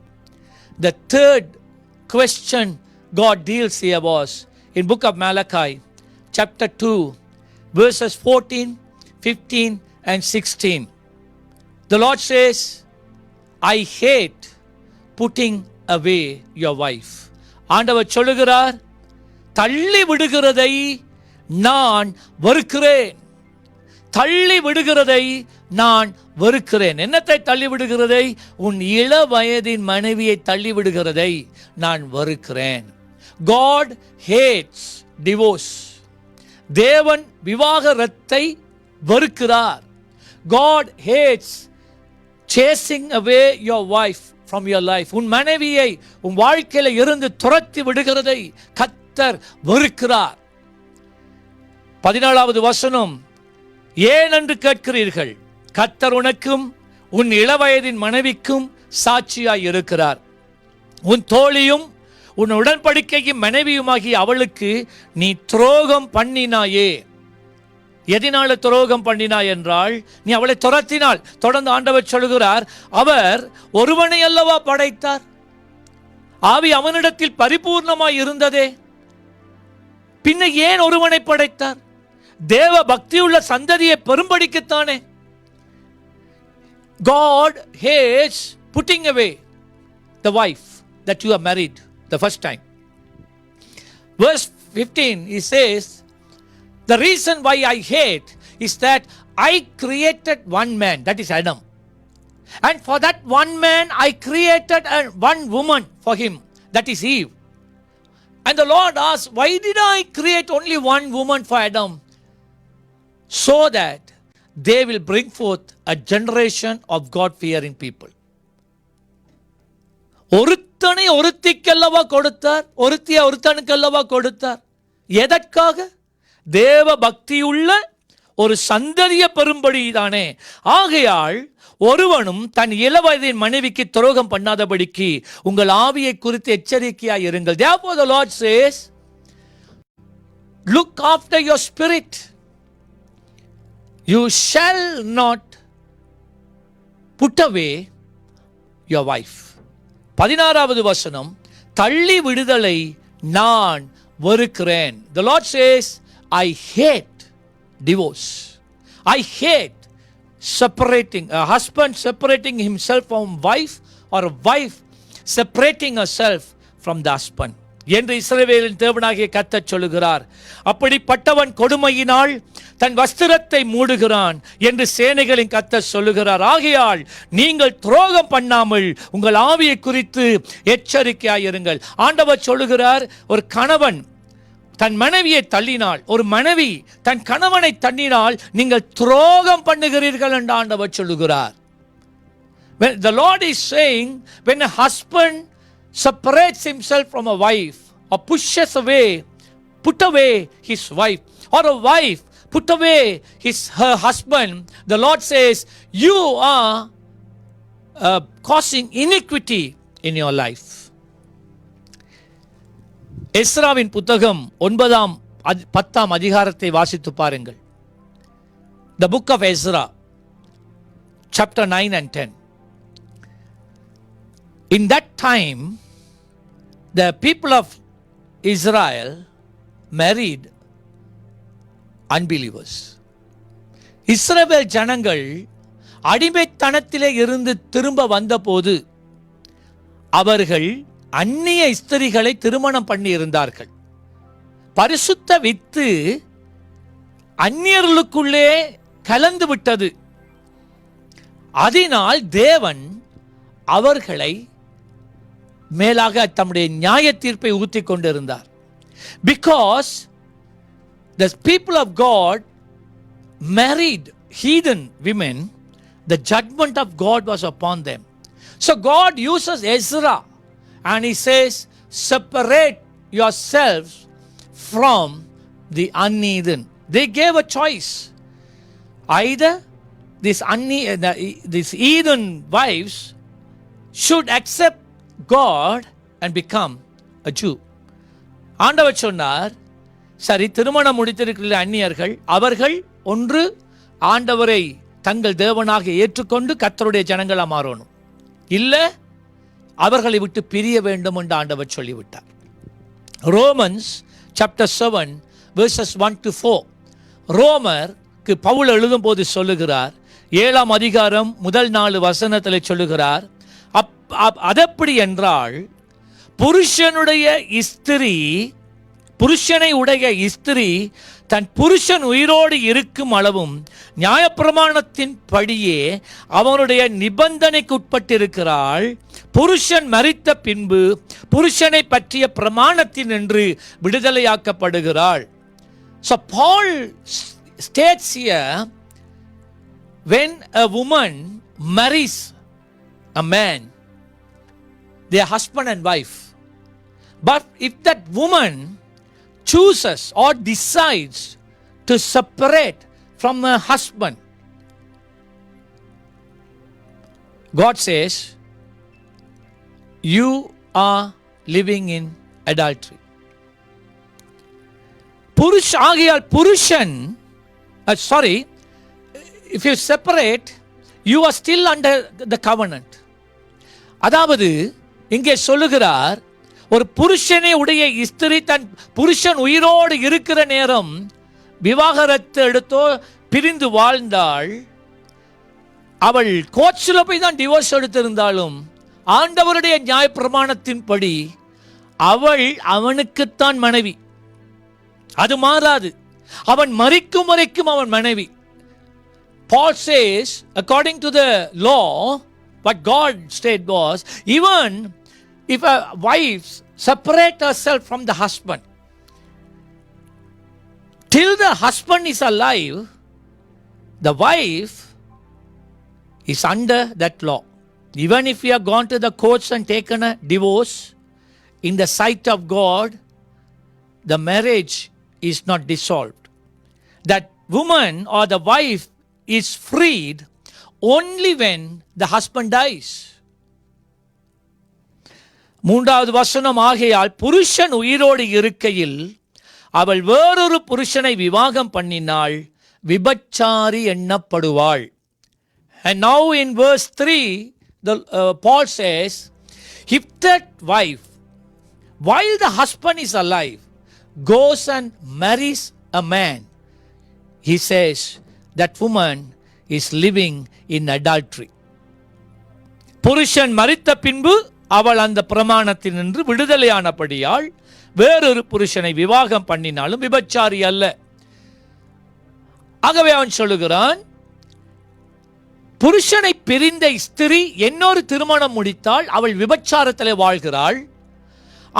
the third question God deals here was in book of Malachi chapter 2 verses 14, 15 and 16. The Lord says, I hate putting away your wife. ஆண்டவர் சொல்லுகிறார், தள்ளி விடுகிறதை நான் வெறுக்கிறேன். தள்ளி விடுகிறதை நான் வெறுக்கிறேன். என்னத்தை தள்ளி விடுகிறதை? உன் இள வயதின் மனைவியை தள்ளி விடுகிறதை நான் வெறுக்கிறேன். God hates divorce. தேவன் விவாகரத்தை வெறுக்கிறார். God hates chasing away your wife from your life. உன் மனைவியை உன் வாழ்க்கையில இருந்து துரத்தி விடுகிறதை கர்த்தர் வெறுக்கிறார். 17வது வசனம், ஏன் என்று கேட்கிறீர்கள்? கர்த்தர் உனக்கும் உன் இளவயதின் மனைவிக்கும் சாட்சியாய் இருக்கிறார். உன் தோழியும் உன் உடன்படிக்கையும் மனைவியுமாகி அவளுக்கு நீ துரோகம் பண்ணினாயே. எதனால துரோகம் பண்ணினாய் என்றால், நீ அவளை துரத்தினாள். தொடர்ந்து ஆண்டவர் சொல்கிறார், அவர் ஒருவனை அல்லவா படைத்தார், ஆவி அவனிடத்தில் பரிபூர்ணமாய் இருந்ததே, பின்ன ஏன் ஒருவனை படைத்தார்? தேவ பக்தியுள்ள சந்ததியை பெரும்படிக்குத்தானே. God hates putting away the wife that you are married the first time. Verse 15, he says, the reason why I hate is that I created one man, that is Adam. And for that one man I created one woman for him, that is Eve. And the Lord asked, why did I create only one woman for Adam? So that they will bring forth a generation of God-fearing people. ஒருத்தனை ஒருத்திக்கல்லவா கொடுத்தார், ஒருத்திய ஒருத்தனுக்கல்லவா கொடுத்தார். எதற்காக? தேவ பக்தியுள்ள ஒரு சந்ததிய பெரும்படி தானே. ஆகையால் ஒருவனும் தன் இளவயதின் மனைவிக்கு துரோகம் பண்ணாதபடிக்கு உங்கள் ஆவியை குறித்து எச்சரிக்கையாய் இருங்கள். Therefore the Lord says, look after your spirit. You shall not put away your wife. 16வது வசனம், தள்ளி விடுதலை நான் வெறுக்கிறேன். The Lord says, I hate divorce. I hate separating, a husband separating himself from wife, or a wife separating herself from the husband என்று இஸ்ரவேலின் தேவனாகிய கர்த்தர் சொல்லுகிறார். அப்படிப்பட்டவன் கொடுமையினால் தன் வஸ்திரத்தை மூடுகிறான் என்று சேனைகளின் கர்த்தர் சொல்லுகிறார். ஆகையால் நீங்கள் துரோகம் பண்ணாமல் உங்கள் ஆவியை குறித்து எச்சரிக்கையாயிருங்கள். ஆண்டவர் சொல்லுகிறார், ஒரு கணவன் தன் மனைவியை தள்ளினால், ஒரு மனைவி தன் கணவனை தள்ளினால் நீங்கள் துரோகம் பண்ணுகிறீர்கள் என்று ஆண்டவர் சொல்லுகிறார். The Lord is saying, when a husband separates himself from a wife, or pushes away, put away his wife, or a wife put away her husband, the Lord says, you are causing iniquity in your life. எஸ்ராவின் புத்தகம் 9ஆம் 10ஆம் அதிகாரத்தை வாசித்து பாருங்கள். The book of Ezra, chapter 9 and 10. In that time, the people of Israel married unbelievers. இஸ்ரவேல் ஜனங்கள் அடிமைத்தனத்திலே இருந்து திரும்ப வந்தபோது அவர்கள் அந்நிய ஸ்திரீகளை திருமணம் பண்ணி இருந்தார்கள். பரிசுத்த வித்து அந்நியர்களுக்குள்ளே கலந்து விட்டது. அதனால் தேவன் அவர்களை மேலாக தம்முடைய நியாய தீர்ப்பை ஊற்றி கொண்டிருந்தார். Because the people of God married heathen women, the judgment of God was upon them. So God uses Ezra and he says, separate yourselves from the unheathen. They gave a choice. Either these heathen wives should accept God and become a Jew. ஆண்டவர் சொன்னார், சரி, திருமணம் முடித்திருக்கிற அந்நியர்கள் அவர்கள் ஒன்று ஆண்டவரை தங்கள் தேவனாக ஏற்றுக்கொண்டு கர்த்தருடைய ஜனங்களா மாறணும், இல்ல அவர்களை விட்டு பிரிய வேண்டும் என்று ஆண்டவர் சொல்லிவிட்டார். Romans chapter 7 verses 1 to 4. ரோமருக்கு பவுல் எழுதும் போது சொல்லுகிறார், 7ஆம் அதிகாரம் முதல் 4 வசனத்தில் சொல்லுகிறார், அதப்படி என்றால் புருஷனுடைய ஸ்திரீ புருஷனை உடைய ஸ்திரீ தன் புருஷன் உயிரோடு இருக்கும் அளவும் நியாயப்பிரமாணத்தின் படியே அவனுடைய நிபந்தனைக்கு உட்பட்டிருக்கிறாள். புருஷன் மரித்த பின்பு புருஷனை பற்றிய பிரமாணத்தினின்று விடுதலையாக்கப்படுகிறாள். So Paul states here, when a woman marries a man, they are husband and wife. But if that woman chooses or decides to separate from her husband, God says, you are living in adultery. ஆகையால் புருஷன், if you separate, you are still under the covenant. அதாவது இங்கே சொல்லுகிறார், ஒரு புருஷனை உடைய ஸ்திரீ தன் புருஷன் உயிரோடு இருக்கிற நேரம் விவாகரத்து எடுத்தோ பிரிந்து வாழ்ந்தாள். அவள் கோர்ட்ஸில் போய் தான் டிவோர்ஸ் எடுத்திருந்தாலும் ஆண்டவருடைய நியாயப்பிரமாணத்தின்படி அவள் அவனுக்குத்தான் மனைவி. அது மாறாது. அவன் மரிக்கும் வரைக்கும் அவன் மனைவி. Paul says, according to the law, what God said was, even if a wife separates herself from the husband, till the husband is alive, the wife is under that law. Even if you have gone to the courts and taken a divorce, in the sight of God, the marriage is not dissolved. That woman or the wife is freed only when the husband dies. மூன்றாவது வசனம், ஆகையால் புருஷன் உயிரோடு இருக்கையில் அவள் வேறொரு புருஷனை விவாகம் பண்ணினாள், விபச்சாரி எண்ணப்படுவாள். And now in verse 3, Paul says, if that wife, while the husband is alive, goes and marries a man, he says that woman is living in adultery. புருஷன் மரித்த பின்பு அவள் அந்த பிரமாணத்தினின்று விடுதலையானபடியால் வேறொரு புருஷனை விவாகம் பண்ணினாலும் விபச்சாரி அல்ல. ஆகவே அவன் சொல்லுகிறான், புருஷனை பிரிந்த ஸ்திரீ இன்னொரு திருமணம் முடித்தால் அவள் விபச்சாரத்திலே வாழ்கிறாள்.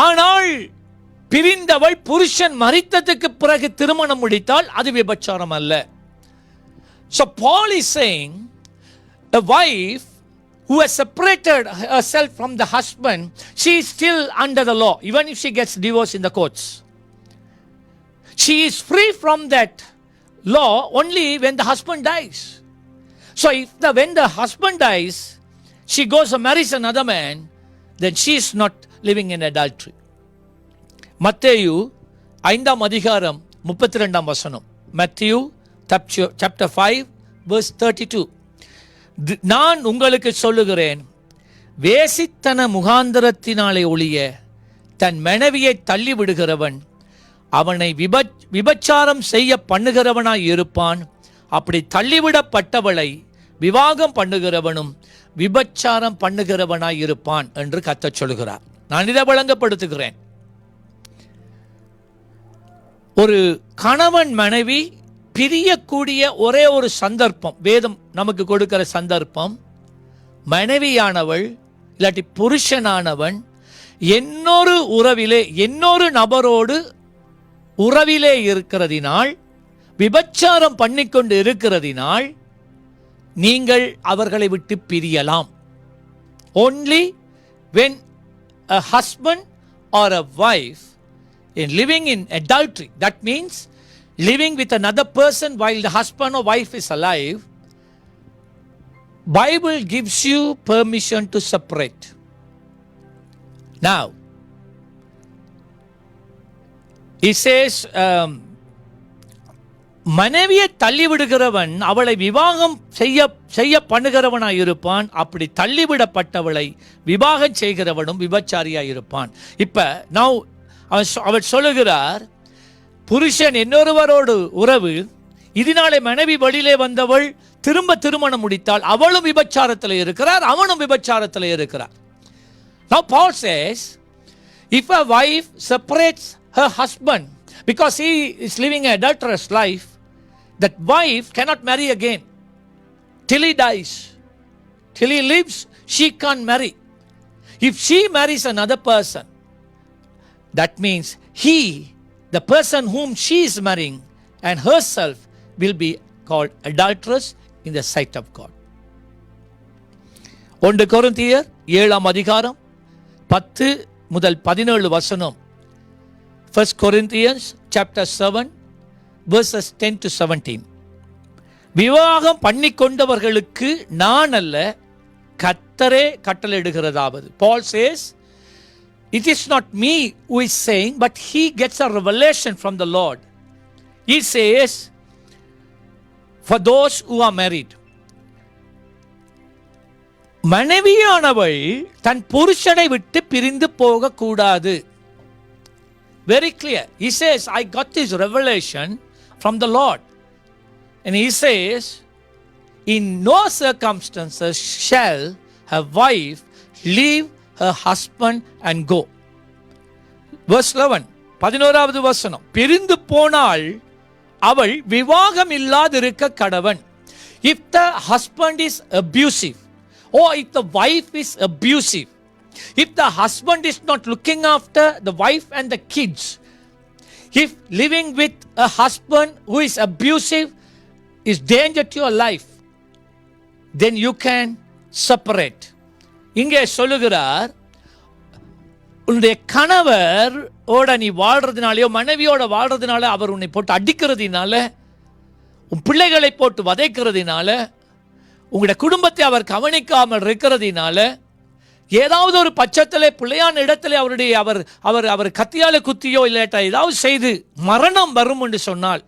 ஆனால் பிரிந்தவள் புருஷன் மரித்ததுக்கு பிறகு திருமணம் முடித்தால் அது விபச்சாரம் அல்ல. So Paul is saying, a wife who has separated herself from the husband, she is still under the law, even if she gets divorced in the courts. She is free from that law only when the husband dies. So when the husband dies, she goes and marries another man, then she is not living in adultery. மத்தேயு 5 அதிகாரம் 32 வசனம். Matthew chapter 5 verse 32. நான் உங்களுக்கு சொல்லுகிறேன், வேசித்தன முகாந்தரத்தினாலே ஒழிய தன் மனைவியை தள்ளி விடுகிறவன் அவனை விபச்சாரம் செய்ய பண்ணுகிறவனாய் இருப்பான். அப்படி தள்ளிவிடப்பட்டவளை விவாகம் பண்ணுகிறவனும் விபச்சாரம் பண்ணுகிறவனாய் இருப்பான் என்று கர்த்தர் சொல்லுகிறார். நான் இதை விளங்கப்படுத்துகிறேன். ஒரு கணவன் மனைவி பிரியக்கூடிய ஒரே ஒரு சந்தர்ப்பம், வேதம் நமக்கு கொடுக்கிற சந்தர்ப்பம், மனைவியானவள் இல்லாட்டி புருஷனானவன் இன்னொரு உறவிலே இன்னொரு நபரோடு உறவிலே இருக்கிறதினால், விபச்சாரம் பண்ணிக்கொண்டு இருக்கிறதினால் நீங்கள் அவர்களை விட்டு பிரியலாம். Only when a husband or a wife in living in adultery, that means living with another person while the husband or wife is alive, Bible gives you permission to separate. Now he says, மனைவியை தள்ளிவிடுகிறவன் அவளை விவாகம் செய்ய பண்ணுகிறவனாய் இருப்பான். அப்படி தள்ளிவிடப்பட்டவளை விவாகம் செய்கிறவனும் விபச்சாரியாய் இருப்பான். இப்ப அவள் சொல்லுகிறார், புருஷன் இன்னொருவரோடு உறவு, இதனாலே மனைவி வழியிலே வந்தவள் திரும்ப திருமணம் முடித்தால் அவளும் விபச்சாரத்தில் இருக்கிறார், அவனும் விபச்சாரத்தில் இருக்கிறார். Now Paul says, if a wife separates her husband, because he is living an adulterous life, that wife cannot marry again till he dies. Till he lives, she can't marry. If she marries another person, that means he, the person whom she is marrying, and herself will be called adulteress in the sight of God. 1 கொரிந்தியர் 7ஆம் அதிகாரம் 10 முதல் 17 வசனம். 1 Corinthians chapter 7 verses 10 to 17. விவாகம் பண்ணிக்கொண்டவர்களுக்கு நான் அல்ல, கர்த்தரே கட்டளையிடுகிறதாவது. Paul says, it is not me who is saying, but he gets a revelation from the Lord. He says, for those who are married, மனைவியானவள் தன் புருஷனை விட்டு பிரிந்து போக கூடாது. Very clear. He says, I got this revelation from the Lord. And he says, in no circumstances shall her wife leave her husband and go. Verse 11, 11வது வசனம். பிரிந்து போனால் அவள் விவாகம் இல்லாதிருக்க கடவன். If the husband is abusive, or if the wife is abusive, if the husband is not looking after the wife and the kids, if living with a husband who is abusive is danger to your life, then you can separate. இங்கே சொல்லுகிறார், உன்னுடைய கணவர் ஓட நீ வாழ்றதுனாலையோ மனைவியோட வாழ்றதுனால அவர் உன்னை போட்டு அடிக்கிறதுனால, உன் பிள்ளைகளை போட்டு வதைக்கிறதுனால, உங்களுடைய குடும்பத்தை அவர் கவனிக்காமல் இருக்கிறதுனால, ஏதாவது ஒரு பட்சத்திலே பிள்ளையான இடத்துல அவருடைய அவர் கத்தியால குத்தியோ இல்லாட்டா ஏதாவது செய்து மரணம் வரும் என்று சொன்னால்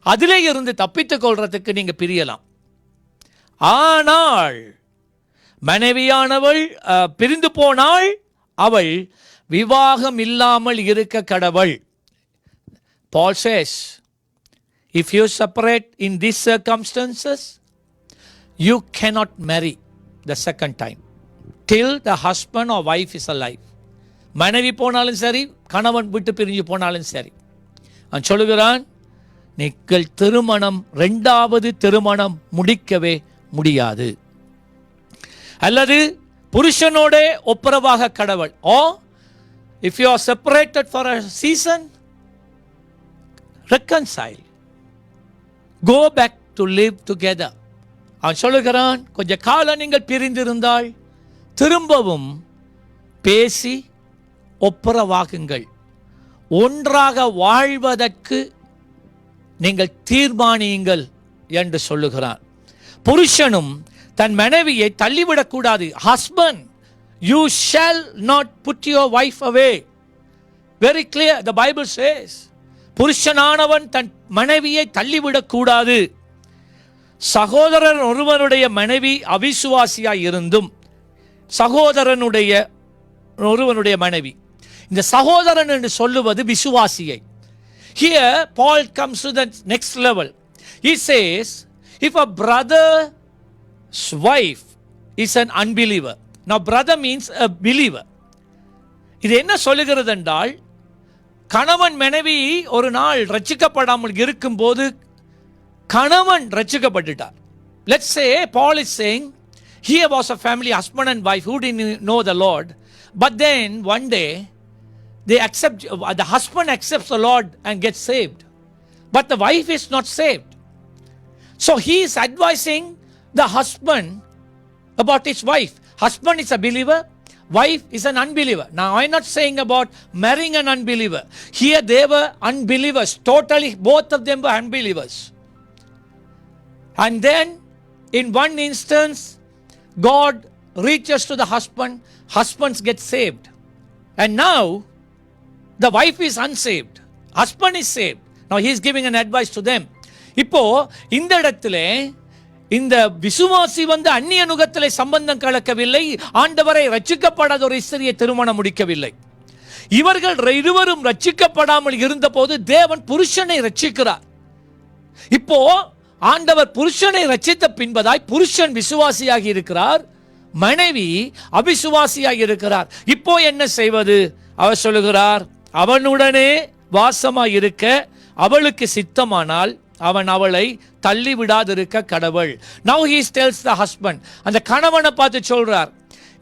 அதிலே இருந்து தப்பித்துக் கொள்றதுக்கு நீங்க பிரியலாம். ஆனால் மனைவியானவள் பிரிந்து போனால் அவள் விவாகம் இல்லாமல் இருக்க கடவள். Paul says, if you separate in these circumstances, you cannot marry the second time till the husband or wife is alive. மனைவி போனாலும் சரி, கணவன் விட்டு பிரிஞ்சு போனாலும் சரி, அவன் சொல்லுகிறான், நீங்கள் திருமணம் இரண்டாவது திருமணம் முடிக்கவே முடியாது. அல்லது புருஷனோட ஒப்புரவாக கடவுள். or if you are separated for a season, reconcile, go back to live together. அவன் சொல்லுகிறான், கொஞ்ச காலம் நீங்கள் பிரிந்திருந்தால் திரும்பவும் பேசி ஒப்புரவாகுங்கள், ஒன்றாக வாழ்வதற்கு நீங்கள் தீர்மானியுங்கள் என்று சொல்லுகிறான். புருஷனும் தன் மனைவியை தள்ளிவிடக்கூடாது. Husband, you shall not put your wife away. Very clear, the Bible says, புருஷனானவன் தன் மனைவியை தள்ளிவிடக்கூடாது. சகோதரன் ஒருவனுடைய மனைவி அவிசுவாசியாய் இருந்தும், சகோதரனுடைய ஒருவனுடைய மனைவி, இந்த சகோதரன் என்று சொல்லுவது விசுவாசியை. Here Paul comes to the next level. He says, if a brother's wife is an unbeliever. Now brother means a believer. இது என்ன சொல்லுகிறது என்றால், கணவன் மனைவி ஒரு நாள் ரட்சிக்கப்படாமல் இருக்கும்போது கணவன் ரட்சிக்கப்பட்டுட்டார். Let's say Paul is saying, here was a family, husband and wife, who didn't know the Lord, but then one day they accept, the husband accepts the Lord and gets saved, but the wife is not saved. So he is advising the husband about his wife. Husband is a believer, wife is an unbeliever. Now I'm not saying about marrying an unbeliever. Here they were unbelievers, totally, both of them were unbelievers. And then in one instance God reaches to the husband, husbands get saved, and now the wife is unsaved, husband is saved. Now he is giving an advice to them. இப்போ இந்த இடத்திலே இந்த விசுவாசி வந்து அந்நிய நுகத்திலே சம்பந்தம் கலக்கவில்லை, ஆண்டவரை ரட்சிக்கப்படாத ஒரு ஸ்திரியை திருமணம் முடிக்கவில்லை. இவர்கள் இருவரும் ரட்சிக்கப்படாமல் இருந்தபோது தேவன் புருஷனை ரட்சிக்கிறார். இப்போ ஆண்டவர் புருஷனை ரட்சித்த பின்பதாய் புருஷன் விசுவாசியாகி இருக்கிறார், மனைவி அவிசுவாசியாகி இருக்கிறார். இப்போ என்ன செய்வது? அவர் சொல்லுகிறார், அவனுடனே வாசமாயிருக்க அவளுக்கு சித்தமானால் அவன் அவளை தள்ளி விடாதிருக்க கடவுள். Now he tells the husband, அந்த கணவனை பார்த்து சொல்றார்,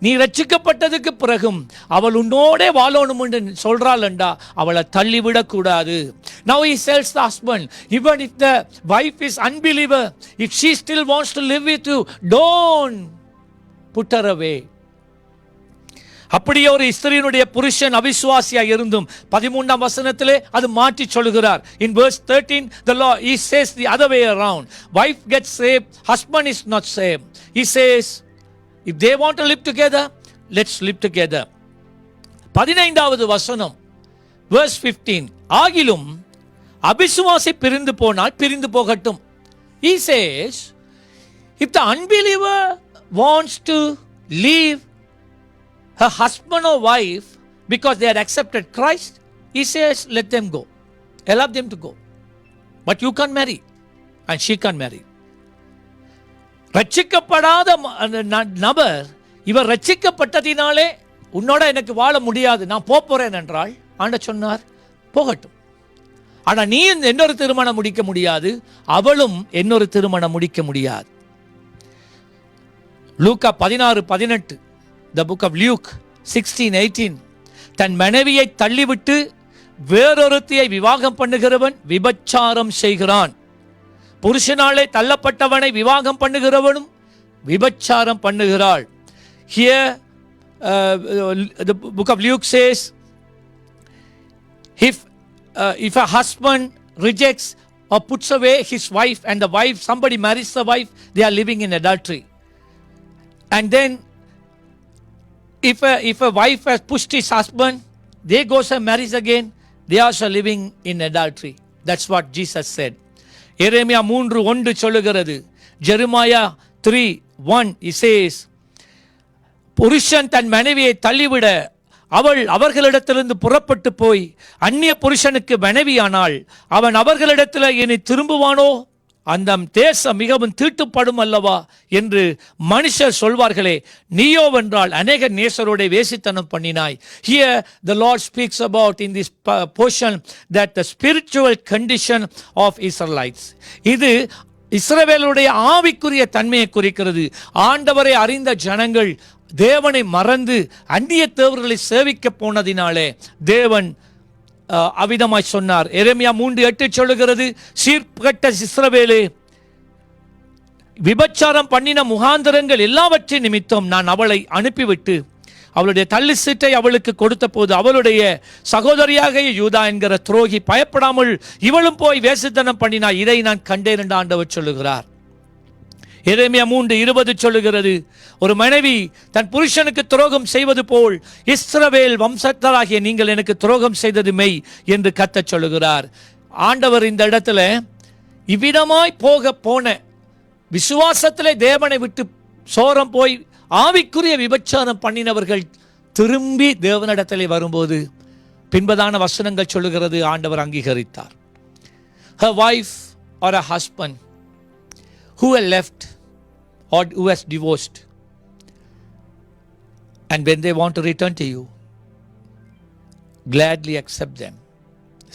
நீ ரட்சிக்கப்பட்டதுக்கு பிறகும் அவள் உன்னோடே வாழணும் என்று சொல்றாள்டா, அவளை தள்ளிவிடக்கூடாது. Now he tells the husband, even if the wife is unbeliever, if she still wants to live with you, don't put her away. அப்படியே ஒரு ஸ்திரீனுடைய புருஷன் அவிசுவாசியா இருந்தும் 13ஆம் வசனத்திலே அது மாற்றி சொல்கிறார். In verse 13 the law he says the other way around, wife gets saved, husband is not saved. He says if they want to live together, let's live together. 15வது வசனம் verse 15, ஆகிலும் அவிசுவாசி பிரிந்து போனால் பிரிந்து போகட்டும். He says if the unbeliever wants to leave her husband or wife because they had accepted Christ, he says let them go, allow them to go, but you can't marry and she can't marry. ரட்சிக்கப்படாத நபர் இவர் ரட்சிக்கப்பட்டதினாலே உன்னோட எனக்கு வாழ முடியாது, நான் போறேன் என்றால் ஆண்டவர் சொன்னார் போகட்டும். ஆனா நீ இன்னொரு திருமணம் முடிக்க முடியாது, அவளும் இன்னொரு திருமணம் முடிக்க முடியாது. லூக்கா 16:18, the book of Luke 16:18, தன் மனைவியை தள்ளிவிட்டு வேறொருத்தியை விவாகம் பண்ணுகிறவன் விபச்சாரம் செய்கிறான், புருஷனாலே தள்ளப்பட்டவனை விவாகம் பண்ணுகிறவனும் விபச்சாரம் பண்ணுகிறாள். Here the book of Luke says if a husband rejects or puts away his wife and the wife, somebody marries the wife, they are living in adultery. And then if a wife has pushed his husband, they goes and marries again, they are also living in adultery. That's what Jesus said. எரேமியா 3:1 சொல்லுகிறது. Jeremiah 3:1 he says, புருஷன் தன் மனைவியை தள்ளிவிட அவள் அவர்களிடத்திலிருந்து புறப்பட்டு போய் அந்நிய புருஷனுக்கு மனைவியானால் அவன் அவர்களிடத்தில் இனி திரும்புவானோ, அந்த தேசம் மிகவும் தீட்டுப்படும் அல்லவா என்று மனுஷர் சொல்வார்களே, நீயோ வென்றால் அநேக நேசரோட வேசித்தனம் பண்ணினாய். Here the Lord speaks about in this portion that the spiritual condition of Israelites, இது இஸ்ரவேலுடைய ஆவிக்குரிய தன்மையை குறிக்கிறது. ஆண்டவரை அறிந்த ஜனங்கள் தேவனை மறந்து அந்நிய தேவர்களை சேவிக்க போனதினாலே தேவன் அவிதமாய் சொன்னார். எரேமியா 3:8 சொல்லுகிறது, சீர்கட்ட இஸ்ரவேலே, விபச்சாரம் பண்ணின முகாந்தரங்கள் எல்லாவற்றின் நிமித்தம் நான் அவளை அனுப்பிவிட்டு அவளுடைய தள்ளி சீட்டை அவளுக்கு கொடுத்த போது அவளுடைய சகோதரியாக யூதா என்கிற துரோகி பயப்படாமல் இவளும் போய் வேசித்தனம் பண்ணினார், இதை நான் கண்டேன் என்று ஆண்டவர் சொல்லுகிறார். எரேமியா 3:20 சொல்லுகிறது, ஒரு மனைவி தன் புருஷனுக்கு துரோகம் செய்வது போல் இஸ்ரவேல் வம்சத்தாராகிய நீங்கள் எனக்கு துரோகம் செய்தது மெய் என்று கர்த்தர் சொல்லுகிறார். ஆண்டவர் இந்த இடத்துல இவ்விதமாய் போன விசுவாசத்திலே தேவனை விட்டு சோரம் போய் ஆவிக்குரிய விபச்சாரம் பண்ணினவர்கள் திரும்பி தேவனிடத்திலே வரும்போது பின்பதான வசனங்கள் சொல்லுகிறது, ஆண்டவர் அங்கீகரித்தார். Her wife or a husband who had left or who has divorced, and when they want to return to you, gladly accept them,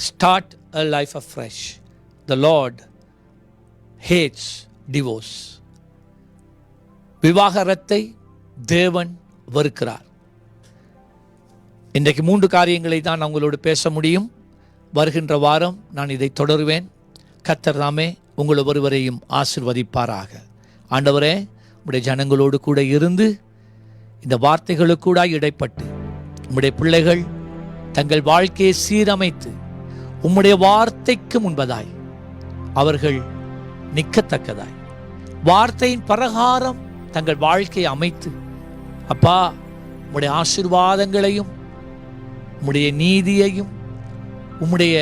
start a life afresh. The Lord hates divorce. விவாகரத்தை தேவன் வெறுக்கிறார். இன்றைக்கு 3 காரியங்களை தான் உங்களோடு பேச முடியும். வருகின்ற வாரம் நான் இதை தொடருவேன். கர்த்தர் தாமே உங்கள் ஒருவரையும் ஆசீர்வதிப்பாராக. ஆண்டவரே, உம்முடைய ஜனங்களோடு கூட இருந்து இந்த வார்த்தைகளுக்கு கூட இடைப்பட்டு உம்முடைய பிள்ளைகள் தங்கள் வாழ்க்கையை சீரமைத்து உம்முடைய வார்த்தைக்கு முன்பதாய் அவர்கள் நிற்கத்தக்கதாய் வார்த்தையின் பிரகாரம் தங்கள் வாழ்க்கையை அமைத்து, அப்பா, உம்முடைய ஆசீர்வாதங்களையும் உம்முடைய நீதியையும் உம்முடைய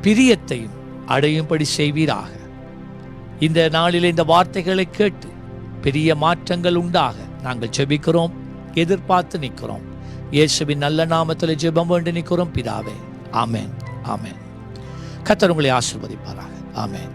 பிரியத்தையும் அடையும்படி செய்வீராக. இந்த நாளில் இந்த வார்த்தைகளை கேட்டு பெரிய மாற்றங்கள் உண்டாக நாங்கள் ஜெபிக்கிறோம், எதிர்பார்த்து நிற்கிறோம். இயேசுவின் நல்ல நாமத்தில் ஜெபம் வேண்டி நிற்கிறோம் பிதாவே. ஆமென், ஆமென். கர்த்தர் உங்களை ஆசீர்வதிப்பாராக. ஆமென்.